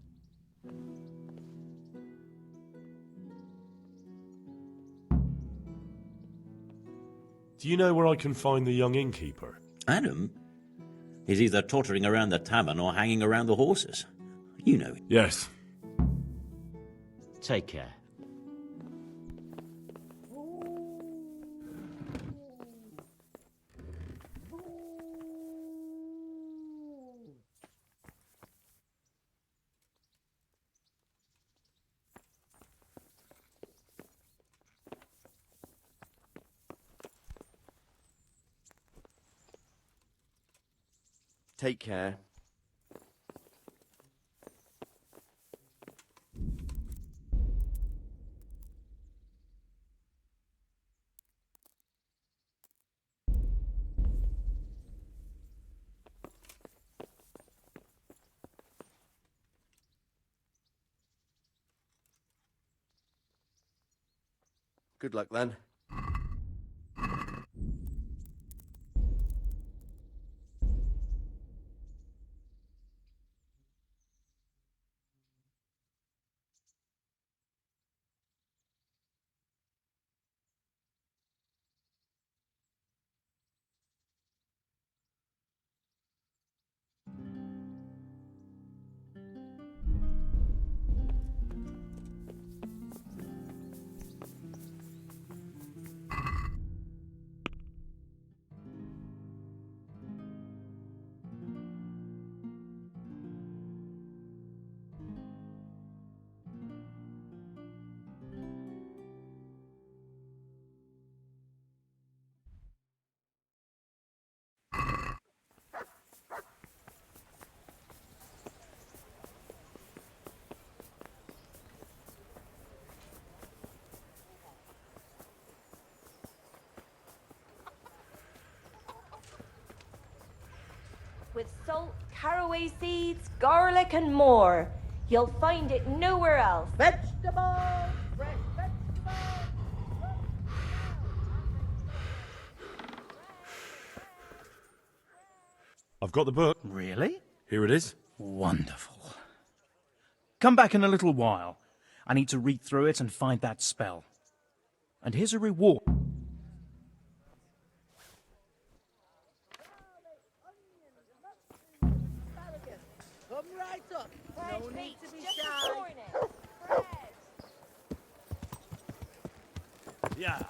Do you know where I can find the young innkeeper? Adam? He's either tottering around the tavern or hanging around the horses. You know. Yes. Take care. Take care. Good luck then. with salt, caraway seeds, garlic, and more. You'll find it nowhere else. Vegetables! Fresh vegetables! I've got the book. Really? Here it is. Wonderful. Come back in a little while. I need to read through it and find that spell. And here's a reward. Come right up. Fresh No need meat, to be just shy. this morning. Bread. Yeah.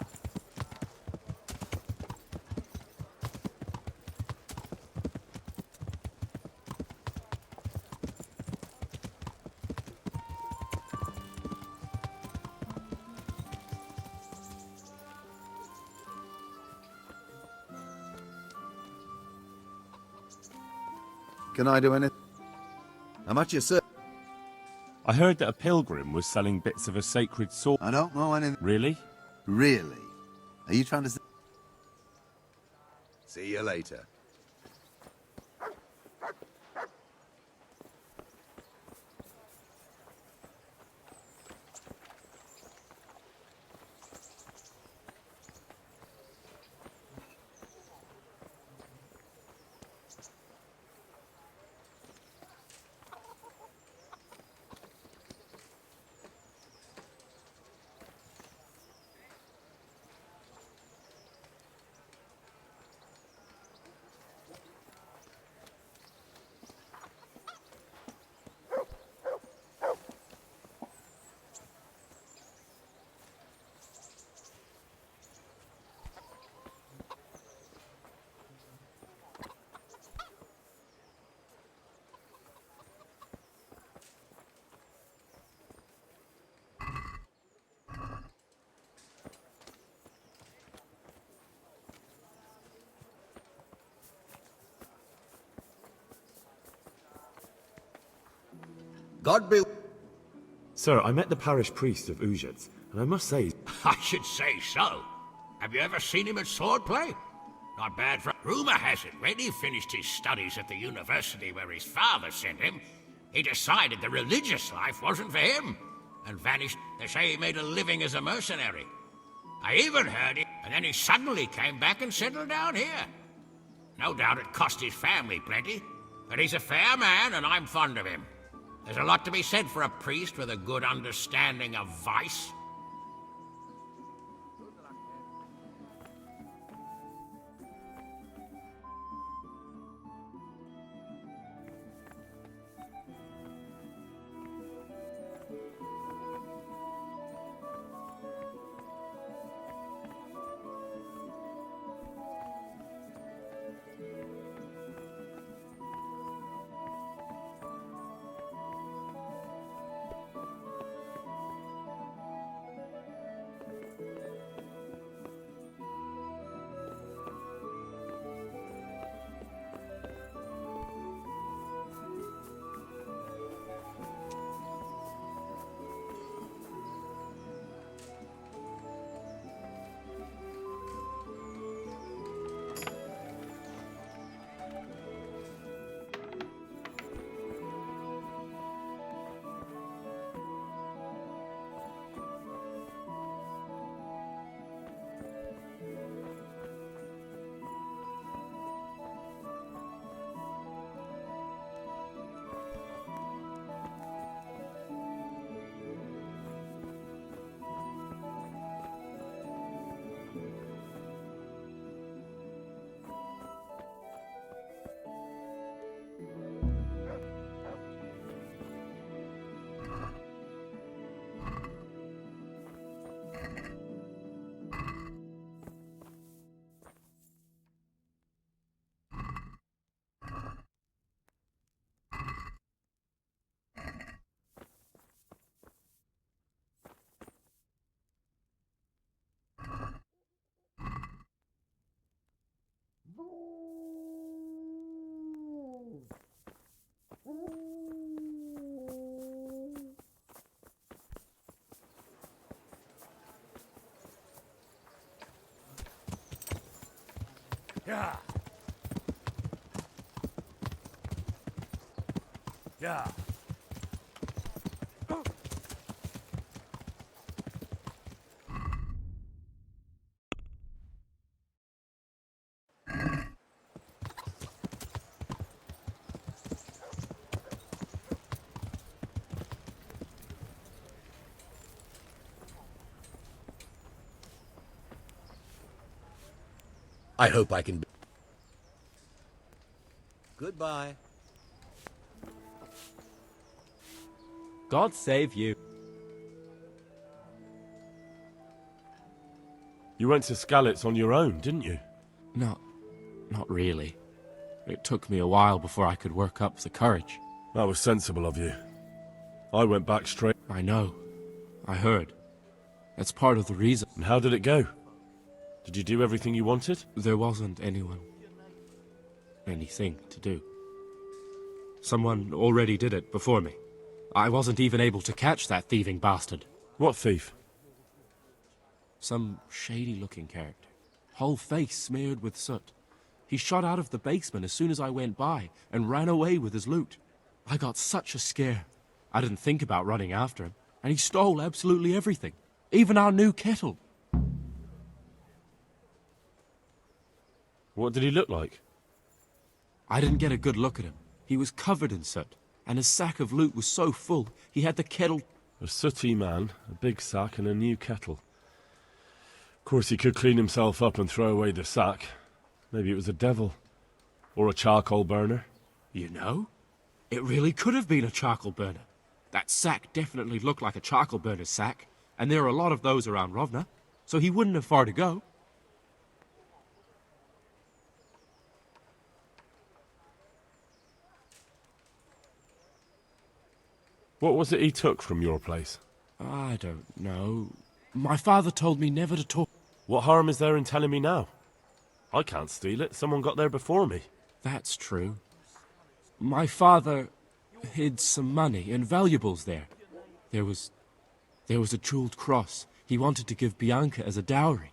Can I do anything? How much you say? I heard that a pilgrim was selling bits of a sacred sword. I don't know anything. Really? Really? Are you trying to say? See you later. God be... Sir, I met the parish priest of Uzhitz, and I must say... I should say so. Have you ever seen him at swordplay? Not bad for... Rumor has it, when he finished his studies at the university where his father sent him, he decided the religious life wasn't for him, and vanished. They say he made a living as a mercenary. I even heard it, and then he suddenly came back and settled down here. No doubt it cost his family plenty, but he's a fair man, and I'm fond of him. There's a lot to be said for a priest with a good understanding of vice. Yeah. Yeah. I hope I can. Goodbye. God save you. You went to Skalitz on your own, didn't you? Not really. It took me a while before I could work up the courage. That was sensible of you. I went back straight. I know. I heard. That's part of the reason. And how did it go? Did you do everything you wanted? There wasn't anything to do. Someone already did it before me. I wasn't even able to catch that thieving bastard. What thief? Some shady-looking character. Whole face smeared with soot. He shot out of the basement as soon as I went by and ran away with his loot. I got such a scare. I didn't think about running after him, and he stole absolutely everything. Even our new kettle. What did he look like? I didn't get a good look at him. He was covered in soot, and his sack of loot was so full, he had the kettle... A sooty man, a big sack and a new kettle. Of course, he could clean himself up and throw away the sack. Maybe it was a devil. Or a charcoal burner. You know? It really could have been a charcoal burner. That sack definitely looked like a charcoal burner's sack, and there are a lot of those around Rovna, so he wouldn't have far to go. What was it he took from your place? I don't know. My father told me never to talk. What harm is there in telling me now? I can't steal it. Someone got there before me. That's true. My father hid some money and valuables there. There was a jeweled cross he wanted to give Bianca as a dowry.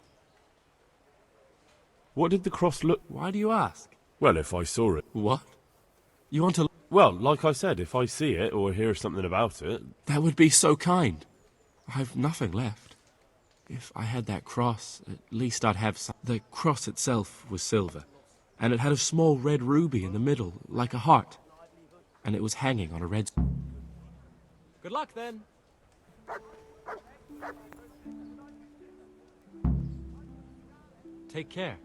What did the cross look... Why do you ask? Well, if I saw it. What? You want to... Well, like I said, if I see it or hear something about it... That would be so kind. I've nothing left. If I had that cross, at least I'd have some... The cross itself was silver, and it had a small red ruby in the middle, like a heart. And it was hanging on a red... Good luck, then. Take care.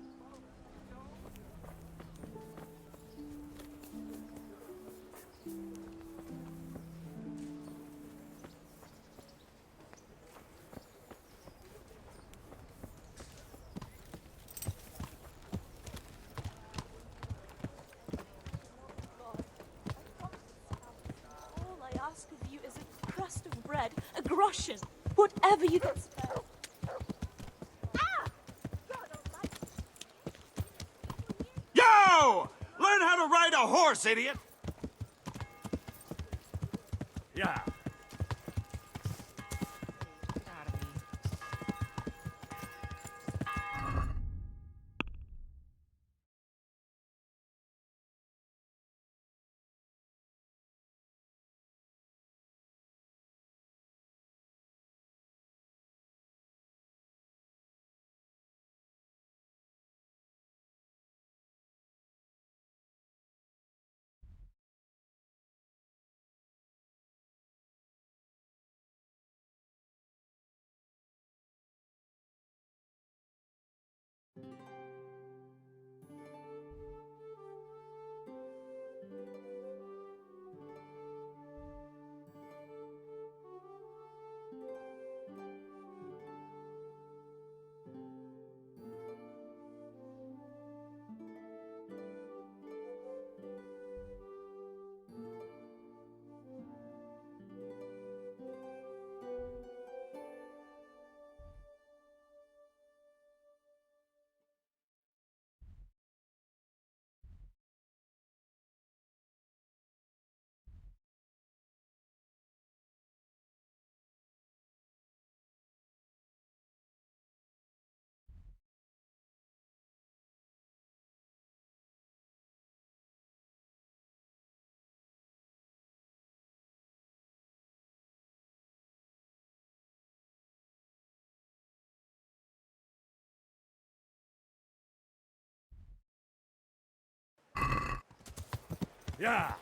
All I ask of you is a crust of bread, a groschen, whatever you can spare. Yo! Learn how to ride a horse, idiot! Yeah. Yeah.